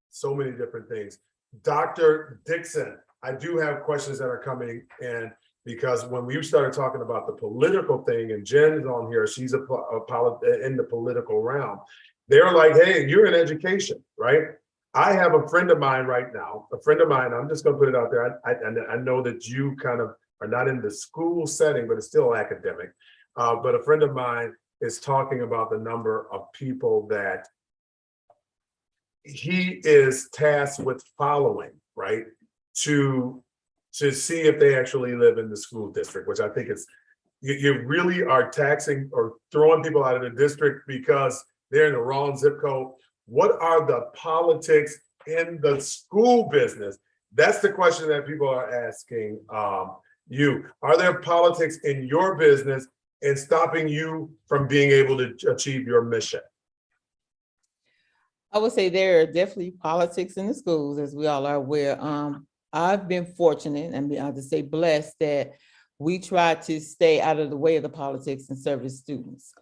so many different things. Dr. Dixon, I do have questions that are coming in because when we started talking about the political thing, and Jen is on here, she's in the political realm. They're like, hey, you're in education, right? I have a friend of mine right now, I'm just gonna put it out there. I know that you kind of are not in the school setting, but it's still academic. But a friend of mine is talking about the number of people that he is tasked with following, right? To see if they actually live in the school district, which I think is, you really are taxing or throwing people out of the district because they're in the wrong zip code. What are the politics in the school business? That's the question that people are asking you. Are there politics in your business and stopping you from being able to achieve your mission?
I would say there are definitely politics in the schools, as we all are aware. I've been fortunate, and I'll just say blessed, that we try to stay out of the way of the politics and service students.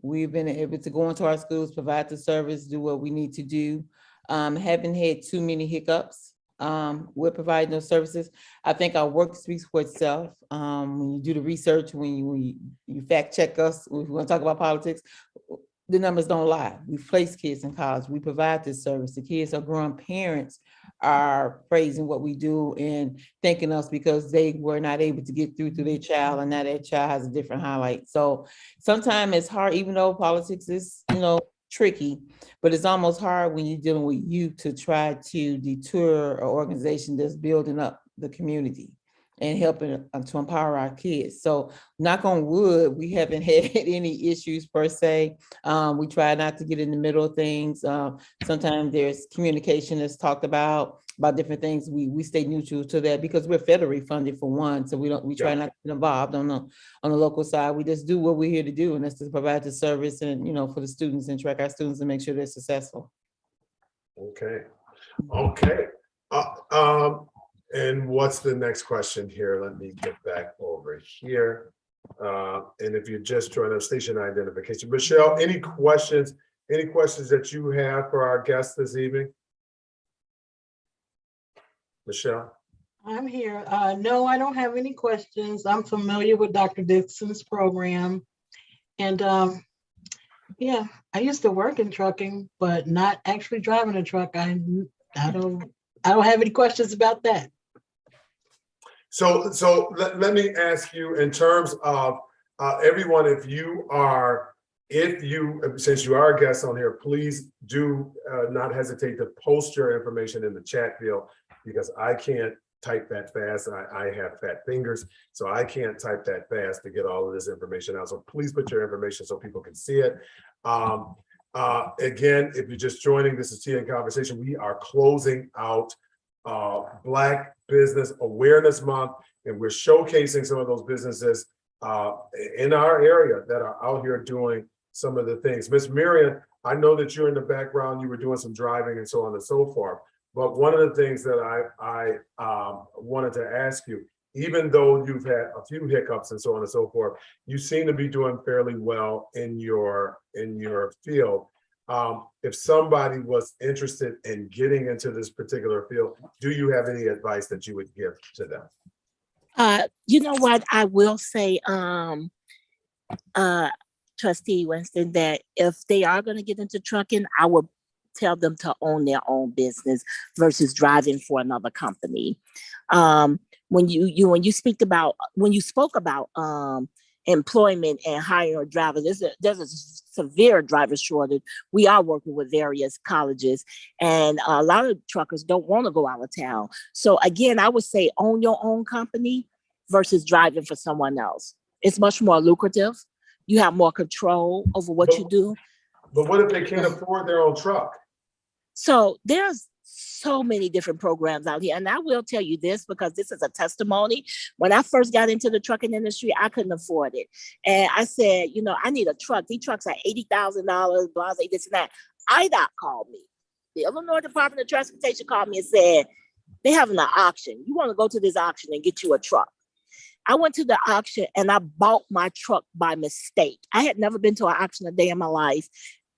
We've been able to go into our schools, provide the service, do what we need to do. Haven't had too many hiccups with providing those services. I think our work speaks for itself. When you do the research, when you fact check us, if we want to talk about politics, the numbers don't lie. We place kids in college. We provide this service. The kids are growing. Parents are praising what we do and thanking us because they were not able to get through to their child, and now their child has a different highlight. So sometimes it's hard, even though politics is, tricky, but it's almost hard when you're dealing with youth to try to deter an organization that's building up the community and helping to empower our kids. So knock on wood, we haven't had any issues per se. We try not to get in the middle of things. Sometimes there's communication that's talked about different things. We stay neutral to that because we're federally funded for one. So we try not to get involved on the local side. We just do what we're here to do, and that's to provide the service and, for the students and track our students and make sure they're successful.
Okay. And what's the next question here? Let me get back over here. And if you're just joining us, station identification. Michelle, any questions that you have for our guests this evening? Michelle?
I'm here. No, I don't have any questions. I'm familiar with Dr. Dixon's program. And yeah, I used to work in trucking, but not actually driving a truck. I don't have any questions about that.
So let me ask you, in terms of everyone, since you are a guest on here, please do not hesitate to post your information in the chat field, because I can't type that fast. I have fat fingers, so I can't type that fast to get all of this information out. So please put your information so people can see it. Again, if you're just joining, this is Tea and Conversation. We are closing out Black Business Awareness Month, and we're showcasing some of those businesses in our area that are out here doing some of the things. Miss Miriam, I know that you're in the background, you were doing some driving and so on and so forth, but one of the things that I wanted to ask you, even though you've had a few hiccups and so on and so forth, you seem to be doing fairly well in your field. If somebody was interested in getting into this particular field, do you have any advice that you would give to them?
You know what, I will say, Trustee Winston, that if they are going to get into trucking, I would tell them to own their own business versus driving for another company. When you spoke about employment and hiring drivers. There's a severe driver shortage. We are working with various colleges, and a lot of truckers don't want to go out of town. So again, I would say own your own company versus driving for someone else. It's much more lucrative. You have more control over what you do.
But what if they can't afford their own truck?
So there's so many different programs out here. And I will tell you this because this is a testimony. When I first got into the trucking industry, I couldn't afford it. And I said, you know, I need a truck. These trucks are $80,000, blah, this and that. IDOT called me. The Illinois Department of Transportation called me and said, they're having an auction. You want to go to this auction and get you a truck. I went to the auction and I bought my truck by mistake. I had never been to an auction a day in my life.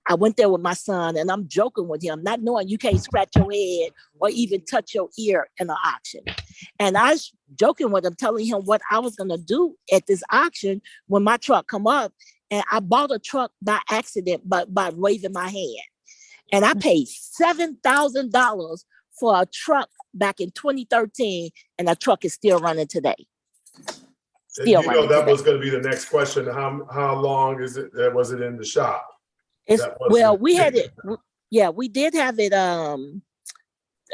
I went there with my son and I'm joking with him, not knowing you can't scratch your head or even touch your ear in an auction. And I was joking with him, telling him what I was going to do at this auction when my truck come up. And I bought a truck by accident, but by waving my hand. And I paid $7,000 for a truck back in 2013, and the truck is still running today.
You know, that was going to be the next question. How long is it? Was it in the shop?
We had it. Yeah, we did have it.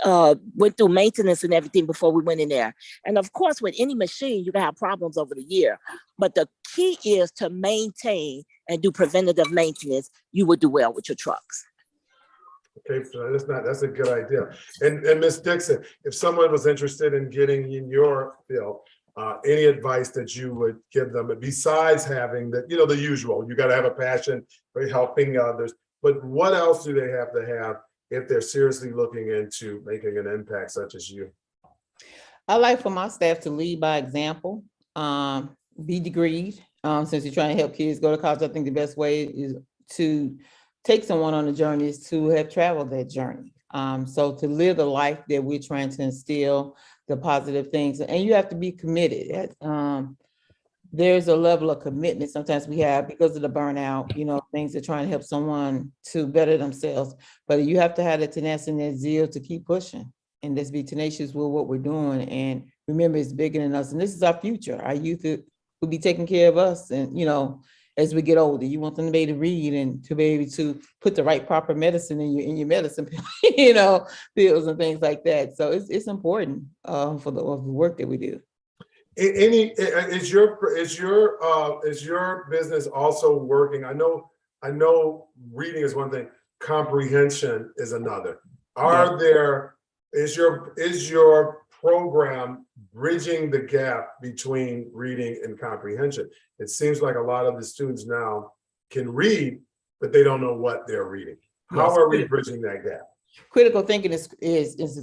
Went through maintenance and everything before we went in there. And of course, with any machine, you can have problems over the year. But the key is to maintain and do preventative maintenance. You would do well with your trucks.
Okay, so that's a good idea. And Ms. Dixon, if someone was interested in getting in your field, any advice that you would give them besides having the usual, you got to have a passion for helping others, but what else do they have to have if they're seriously looking into making an impact such as you?
I like for my staff to lead by example, be degreed. Since you're trying to help kids go to college, I think the best way is to take someone on a journey is to have traveled that journey. So to live the life that we're trying to instill, the positive things, and you have to be committed. There's a level of commitment sometimes we have because of the burnout, things are trying to help someone to better themselves, but you have to have the tenacity and that zeal to keep pushing and just be tenacious with what we're doing. And remember, it's bigger than us, and this is our future. Our youth will be taking care of us, and as we get older, you want them to be able to read and to be able to put the right proper medicine in your medicine, pills and things like that. So it's important for the work that we do.
Is your business also working? I know reading is one thing, comprehension is another. Is your program bridging the gap between reading and comprehension? It seems like a lot of the students now can read, but they don't know what they're reading. How are we bridging that gap? Critical
thinking is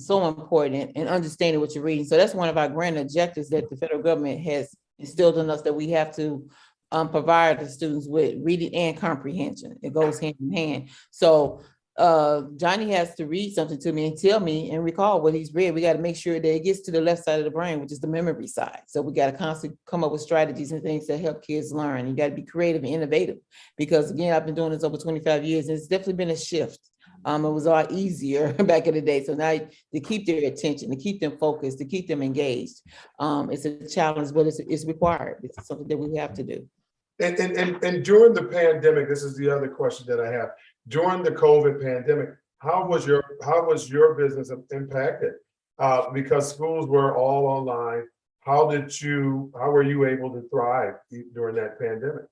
so important, and understanding what you're reading. So that's one of our grand objectives that the federal government has instilled in us, that we have to provide the students with reading and comprehension. It goes hand in hand. So Johnny has to read something to me and tell me and recall what he's read. We got to make sure that it gets to the left side of the brain, which is the memory side. So we got to constantly come up with strategies and things that help kids learn. You got to be creative and innovative, because again, I've been doing this over 25 years, and it's definitely been a shift. It was a lot easier back in the day. So now to keep their attention, to keep them focused, to keep them engaged, it's a challenge, but it's required. It's something that we have to do.
And during the pandemic, this is the other question that I have. During the COVID pandemic, how was your business impacted? Because schools were all online. How were you able to thrive during that pandemic?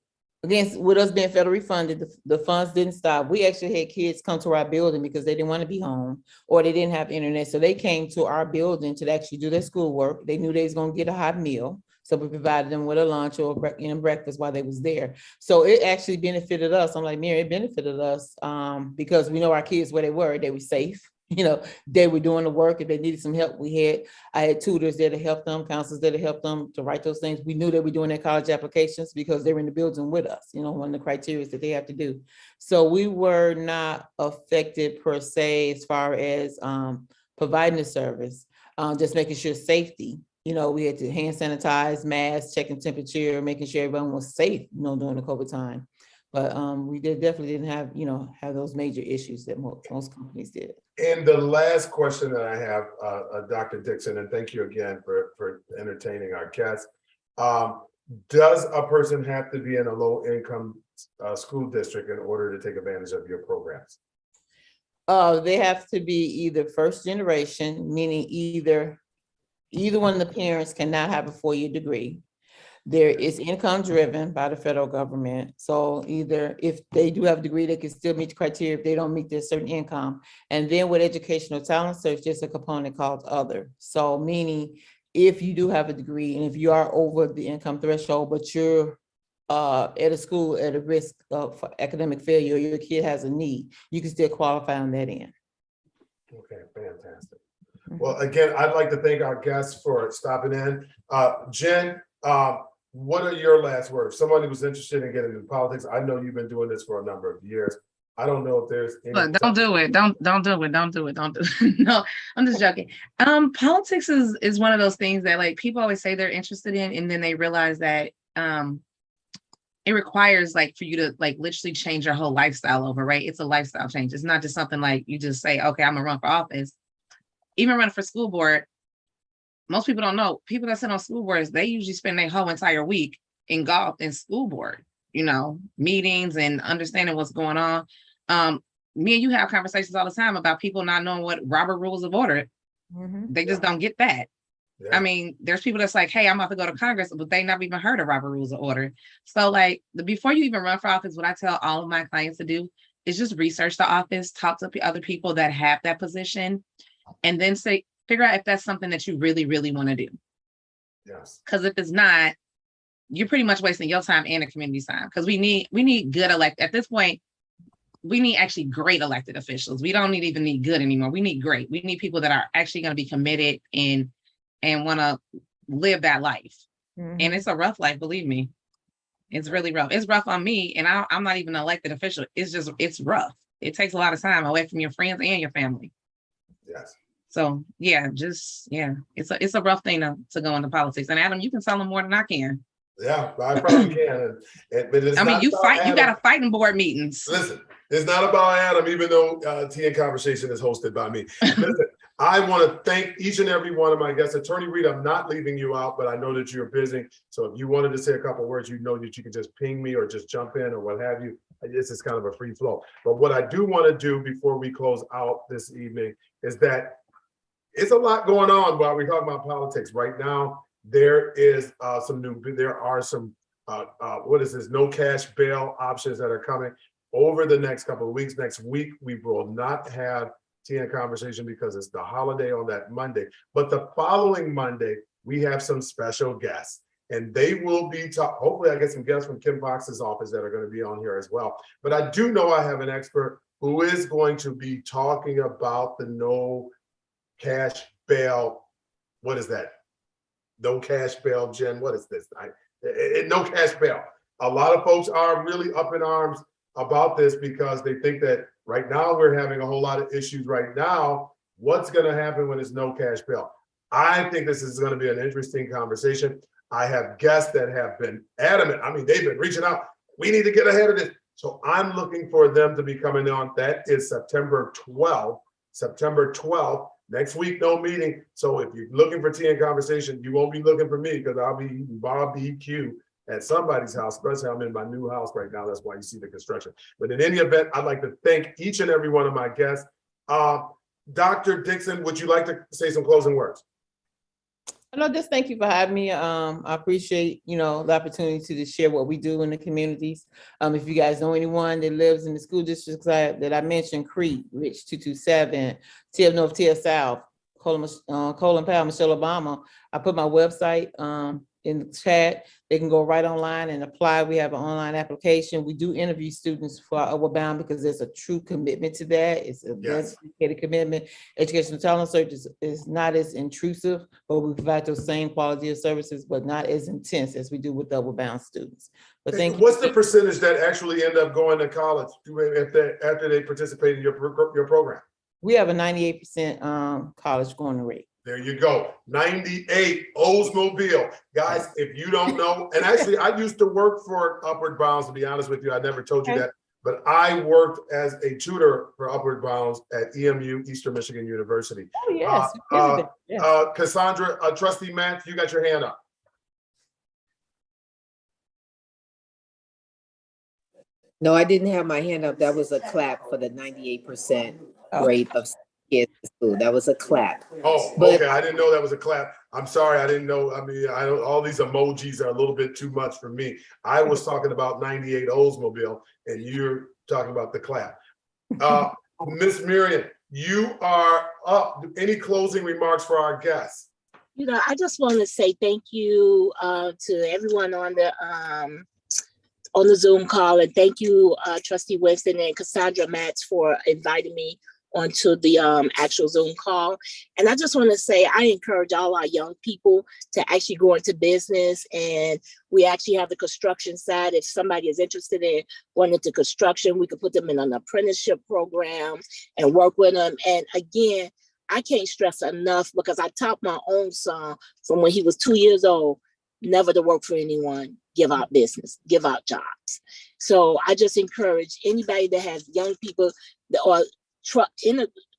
Again, with us being federally funded, the funds didn't stop. We actually had kids come to our building because they didn't want to be home or they didn't have internet. So they came to our building to actually do their schoolwork. They knew they was going to get a hot meal. So we provided them with a lunch or breakfast while they was there. So it actually benefited us. I'm like, Mary, it benefited us because we know our kids where they were safe. They were doing the work. If they needed some help, I had tutors there to help them, counselors there to help them to write those things. We knew they were doing their college applications because they were in the building with us, one of the criteria that they have to do. So we were not affected per se as far as providing the service, just making sure safety. We had to hand sanitize, mask, checking temperature, making sure everyone was safe, during the COVID time. But we definitely didn't have those major issues that most companies did.
And the last question that I have, Dr. Dixon, and thank you again for entertaining our guests. does a person have to be in a low income school district in order to take advantage of your programs?
They have to be either first generation, meaning either one of the parents cannot have a 4-year degree. There is income driven by the federal government. So either if they do have a degree, they can still meet the criteria if they don't meet their certain income. And then with educational talent search, there's a component called other. So meaning if you do have a degree and if you are over the income threshold, but you're at a school at a risk of for academic failure, your kid has a need, you can still qualify on that end.
Okay, fantastic. Well, again, I'd like to thank our guests for stopping in. Jen, what are your last words? Somebody who's interested in getting into politics. I know you've been doing this for a number of years. I don't know if there's any.
Look, don't do it. Don't do it. Don't do it. Don't do it. No, I'm just joking. Politics is one of those things that like people always say they're interested in, and then they realize that it requires like for you to like literally change your whole lifestyle over, right? It's a lifestyle change. It's not just something like you just say, okay, I'm gonna run for office. Even running for school board, most people don't know. People that sit on school boards, they usually spend their whole entire week engulfed in school board, meetings and understanding what's going on. Me and you have conversations all the time about people not knowing what Robert Rules of Order. They just don't get that.
Yeah.
I mean, there's people that's like, hey, I'm about to go to Congress, but they never even heard of Robert Rules of Order. So like before you even run for office, what I tell all of my clients to do is just research the office, talk to other people that have that position, and then figure out if that's something that you really, really want to do.
Yes.
Because if it's not, you're pretty much wasting your time and the community's time. Because we need good at this point, we need actually great elected officials. We don't even need good anymore. We need great. We need people that are actually going to be committed and want to live that life. And it's a rough life, believe me. It's really rough. It's rough on me, and I'm not even an elected official. It's rough. It takes a lot of time away from your friends and your family.
Yes.
So it's a rough thing to go into politics. And Adam, you can tell them more than I can.
Yeah, I probably can. But it's
you fight.
Adam.
You got to fight in board meetings.
Listen, it's not about Adam, even though Tea and Conversation is hosted by me. Listen, I want to thank each and every one of my guests. Attorney Reed, I'm not leaving you out, but I know that you're busy. So if you wanted to say a couple of words, you know that you can just ping me or just jump in or what have you. This is kind of a free flow. But what I do want to do before we close out this evening is that it's a lot going on while we talk about politics right now. There are some no cash bail options that are coming over the next couple of weeks. Next week, we will not have Tea and Conversation because it's the holiday on that Monday. But the following Monday, we have some special guests. And they will be hopefully I get some guests from Kim Fox's office that are going to be on here as well. But I do know I have an expert who is going to be talking about the no cash bail. What is that? No cash bail, Jen. What is this? No cash bail. A lot of folks are really up in arms about this because they think that right now we're having a whole lot of issues right now. What's going to happen when there's no cash bail? I think this is going to be an interesting conversation. I have guests that have been adamant. I mean, they've been reaching out. We need to get ahead of this. So I'm looking for them to be coming on. That is September 12th. September 12th. Next week, no meeting. So if you're looking for Tea and Conversation, you won't be looking for me because I'll be eating barbecue at somebody's house, especially I'm in my new house right now. That's why you see the construction. But in any event, I'd like to thank each and every one of my guests. Dr. Dixon, would you like to say some closing words?
No, just thank you for having me. I appreciate, the opportunity to share what we do in the communities. If you guys know anyone that lives in the school districts that I mentioned, Crete, Rich 227, TF North, TF South, Colin Powell, Michelle Obama, I put my website in the chat. They can go right online and apply. We have an online application. We do interview students for Upward Bound because there's a true commitment to that. It's a dedicated commitment. Educational talent search is not as intrusive, but we provide those same quality of services, but not as intense as we do with Upward Bound students. But
what's the percentage that actually end up going to college after they participate in your program?
We have a 98% college going rate.
There you go. 98 Oldsmobile. Guys, if you don't know, and actually I used to work for Upward Bounds, to be honest with you. I never told you that, but I worked as a tutor for Upward Bounds at EMU, Eastern Michigan University.
Oh, yes.
Cassandra, Trustee Matt, you got your hand up.
No, I didn't have my hand up. That was a clap for the 98%
Oh.
rate of kids in school. That was a clap.
Oh,
But-
okay. I didn't know that was a clap. I'm sorry. I didn't know. I mean, I don't, all these emojis are a little bit too much for me. I was talking about 98 Oldsmobile and you're talking about the clap. Miss Miriam, you are up. Any closing remarks for our guests?
You know, I just want to say thank you to everyone on the Zoom call, and thank you, Trustee Winston and Cassandra Matz, for inviting me onto the actual Zoom call. And I just want to say, I encourage all our young people to actually go into business. And we actually have the construction side. If somebody is interested in going into construction, we could put them in an apprenticeship program and work with them. And again, I can't stress enough, because I taught my own son from when he was 2 years old, never to work for anyone, give out business, give out jobs. So I just encourage anybody that has young people that are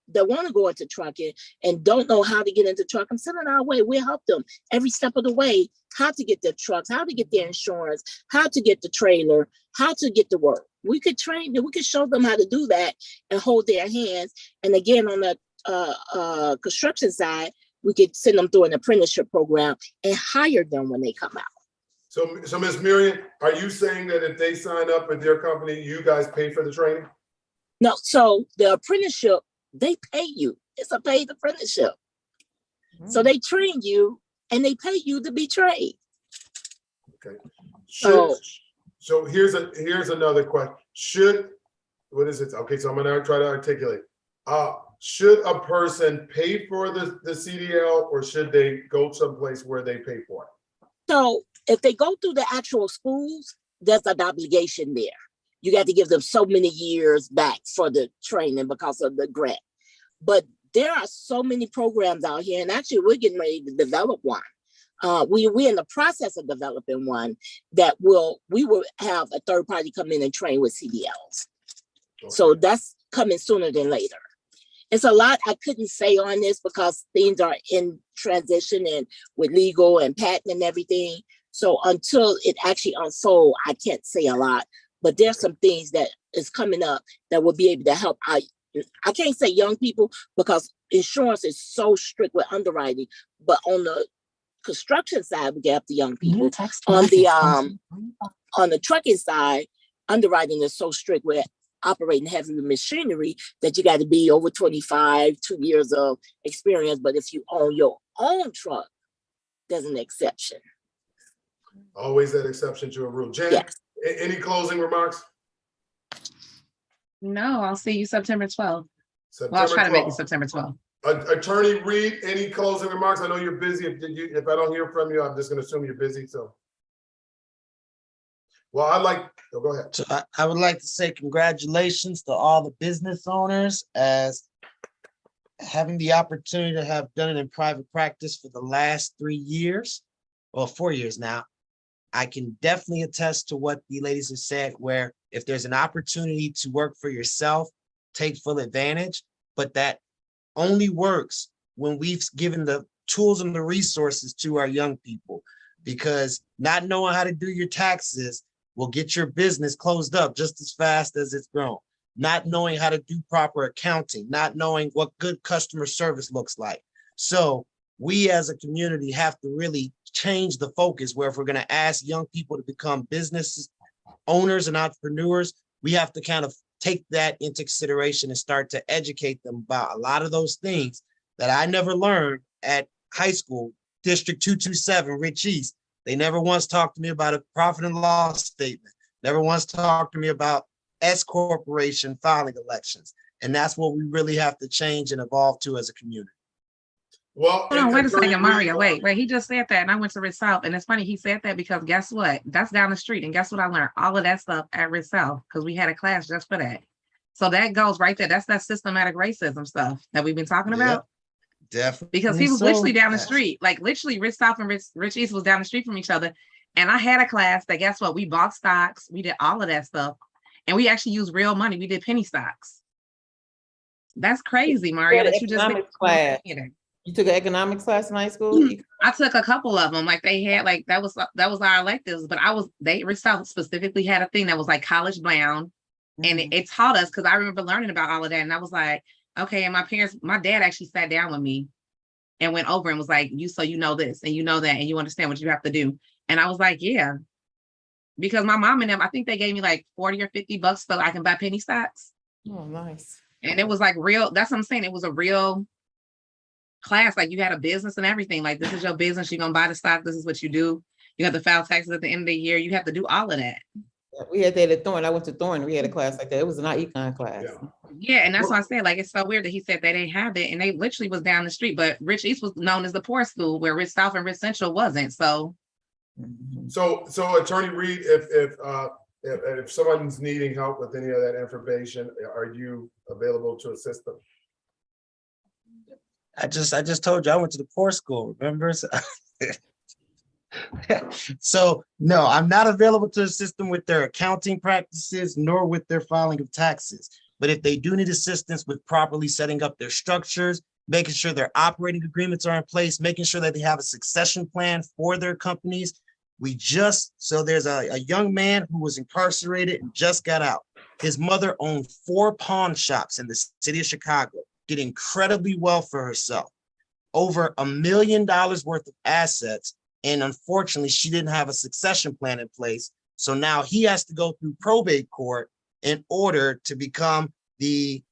that want to go into trucking and don't know how to get into trucking, send it our way. We'll help them every step of the way, how to get their trucks, how to get their insurance, how to get the trailer, how to get to work. We could train them, we could show them how to do that and hold their hands. And again, on the construction side, we could send them through an apprenticeship program and hire them when they come out.
So Ms. Miriam, are you saying that if they sign up with your company, you guys pay for the training?
No, so the apprenticeship, they pay you. It's a paid apprenticeship. So they train you and they pay you to be trained.
Okay.
So
So here's another question. What is it? Okay, so I'm gonna try to articulate. Should a person pay for the CDL, or should they go someplace where they pay for it?
So if they go through the actual schools, there's an obligation there. You got to give them so many years back for the training because of the grant. But there are so many programs out here, and actually we're getting ready to develop one. We're in the process of developing one that we will have a third party come in and train with CDLs. Okay. So that's coming sooner than later. It's a lot I couldn't say on this because things are in transition and with legal and patent and everything. So until it actually unfolds, I can't say a lot. But there's some things that is coming up that will be able to help out. I can't say young people because insurance is so strict with underwriting, but on the construction side, we can help the young people. On the trucking side, underwriting is so strict with operating heavy machinery that you got to be over 25, 2 years of experience. But if you own your own truck, there's an exception.
Always that exception to a rule. Jen, yes. Any closing remarks?
No, I'll see you September 12th.
September
I'll try
12th.
to make it September 12th.
Attorney Reed, any closing remarks? I know you're busy. If I don't hear from you, I'm just going to assume you're busy. So, well, go ahead.
So I would like to say congratulations to all the business owners as having the opportunity to have done it in private practice for the last 3 years, well, 4 years now. I can definitely attest to what the ladies have said, where if there's an opportunity to work for yourself, take full advantage, but that only works when we've given the tools and the resources to our young people, because not knowing how to do your taxes will get your business closed up just as fast as it's grown. Not knowing how to do proper accounting, not knowing what good customer service looks like. So we as a community have to really change the focus, where if we're going to ask young people to become business owners and entrepreneurs, we have to kind of take that into consideration and start to educate them about a lot of those things that I never learned at high school. District 227, Rich East. They never once talked to me about a profit and loss statement. Never once talked to me about S corporation filing elections. And that's what we really have to change and evolve to as a community.
Well,
hold on, wait a second, Mario. Wait, he just said that, and I went to Rich South, and it's funny he said that because guess what? That's down the street, and guess what I learned? All of that stuff at Rich South, because we had a class just for that. So that goes right there. That's that systematic racism stuff that we've been talking about.
Definitely.
Because he was literally down the street, like literally Rich South and Rich East was down the street from each other, and I had a class that guess what? We bought stocks, we did all of that stuff, and we actually used real money. We did penny stocks. That's crazy, Mario. That you just
class. You took an economics class in high school?
I took a couple of them. Like they had like that was our electives, but Rich South specifically had a thing that was like college bound, and it taught us because I remember learning about all of that, and I was like, okay. And my dad actually sat down with me and went over and was like, you know this and you know that and you understand what you have to do. And I was like, yeah, because my mom and them, I think they gave me like 40 or 50 bucks so I can buy penny stocks.
Oh, nice.
And it was like real. That's what I'm saying. It was a real class. Like you had a business and everything. Like this is your business. You're gonna buy the stock. This is what you do. You have to file taxes at the end of the year. You have to do all of that.
We had that at Thorne. I went to Thorne. We had a class like that. It was not econ class.
Yeah, and that's why I said like it's so weird that he said they didn't have it, and they literally was down the street. But Rich East was known as the poor school, where Rich South and Rich Central wasn't. So,
So Attorney Reed, if someone's needing help with any of that information, are you available to assist them?
I just told you I went to the poor school, remember? So no, I'm not available to assist them with their accounting practices nor with their filing of taxes. But if they do need assistance with properly setting up their structures, making sure their operating agreements are in place, making sure that they have a succession plan for their companies. There's a young man who was incarcerated and just got out. His mother owned 4 pawn shops in the city of Chicago, did incredibly well for herself, over $1 million worth of assets. And unfortunately, she didn't have a succession plan in place. So now he has to go through probate court in order to become the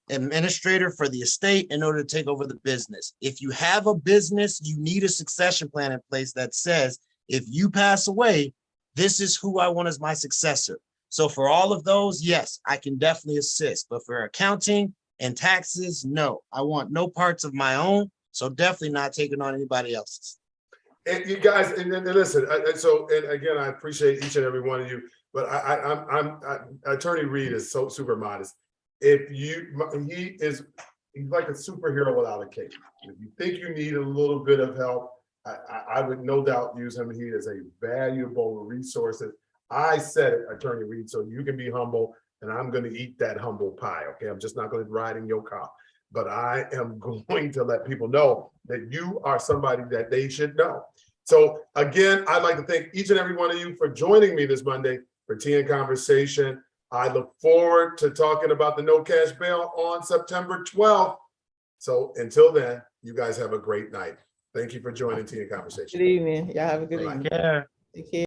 administrator for the estate in order to take over the business. If you have a business, you need a succession plan in place that says, if you pass away, this is who I want as my successor. So for all of those, yes, I can definitely assist. But for accounting and taxes, no, I want no parts of my own. So definitely not taking on anybody else's.
And you guys, and listen, and again, I appreciate each and every one of you, but Attorney Reed is so super modest. He's like a superhero without a cape. If you think you need a little bit of help, I would no doubt use him. He is a valuable resource. I said it, Attorney Reed, so you can be humble, and I'm going to eat that humble pie. Okay, I'm just not going to ride in your car, but I am going to let people know that you are somebody that they should know. So again, I'd like to thank each and every one of you for joining me this Monday for Tea and Conversation. I look forward to talking about the no cash bail on September 12th. So until then, you guys have a great night. Thank you for joining Tea and Conversation.
Good evening. Y'all have a good
Bye-bye.
evening.
Yeah.
Take care.